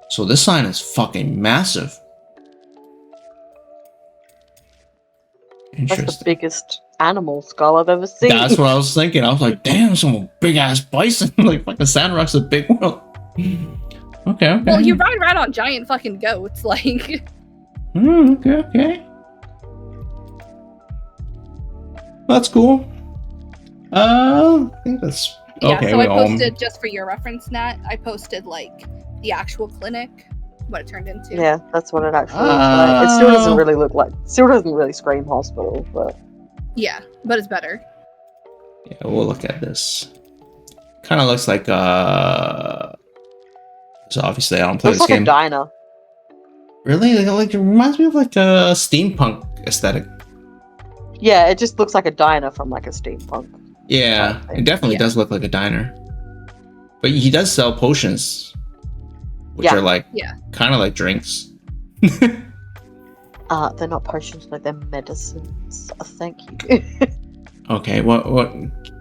So this sign is fucking massive. That's the Interesting. biggest animal skull I've ever seen. That's what I was thinking. I was like, damn, some big ass bison. Like fucking Sandrock's a big world. Okay. Well, you ride around on giant fucking goats, like. Okay. That's cool. I think that's Yeah, okay. so I posted, just for your reference, Nat, I posted like the actual clinic, what it turned into. Yeah, that's what it actually looks like. It still doesn't really look like. Still doesn't really scream hospital, but Yeah, but it's better. Yeah, we'll look at this. Kind of looks like So obviously I don't play looks this like game. a diner. Really? Like it reminds me of like a steampunk aesthetic. Yeah, it just looks like a diner from like a steampunk. Yeah, it definitely does look like a diner. But he does sell potions, which Yeah. are like Yeah. kind of like drinks. They're not potions, like they're medicines. Thank you. Okay, what?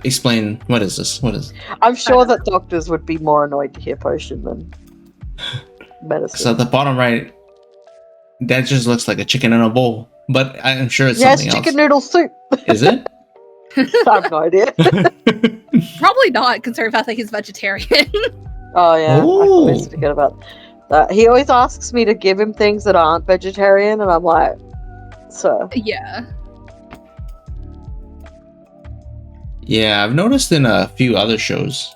Explain. What is this? What is? I'm sure that doctors would be more annoyed to hear potion than medicine. So at the bottom right, that just looks like a chicken in a bowl. But I'm sure it's yeah, it's something chicken else. noodle soup. Is it? I have no idea. Probably not, considering the fact that he's vegetarian. Oh yeah, I Ooh. always forget about that. He always asks me to give him things that aren't vegetarian, and I'm like, so. Yeah. Yeah, I've noticed in a few other shows,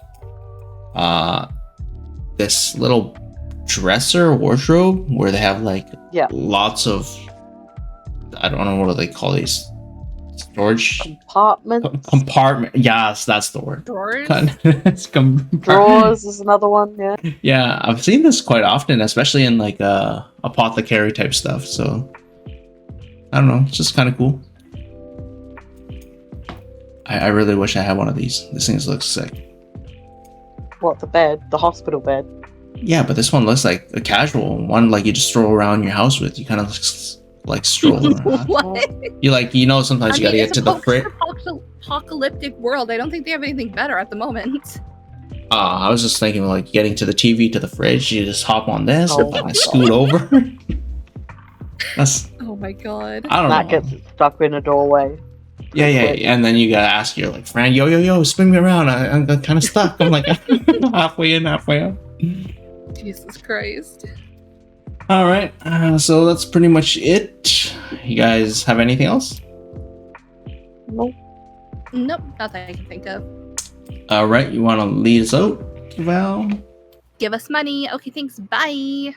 this little dresser wardrobe where they have like lots of, I don't know, what do they call these? Storage compartment. Yes, that's the word. Drawers. Drawers is another one. Yeah. Yeah, I've seen this quite often, especially in like apothecary type stuff. So I don't know, it's just kind of cool. I really wish I had one of these. This thing looks sick. What, the bed? The hospital bed? Yeah, but this one looks like a casual one, like you just stroll around your house with. You kind of like stroll around. What? You like, sometimes you gotta get to the fridge. Apocalyptic world. I don't think they have anything better at the moment. I was just thinking like getting to the TV, to the fridge. You just hop on this, Oh and I scoot over. That's. Oh my god. I don't Matt know. gets stuck in a doorway. Yeah, and then you gotta ask your like friend, yo, spin me around. I'm kind of stuck. I'm like halfway in, halfway out. Jesus Christ. All right, so that's pretty much it. You guys have anything else? Nope. Nope, not that I can think of. All right, you want to lead us out, Val? Give us money. Okay, thanks. Bye.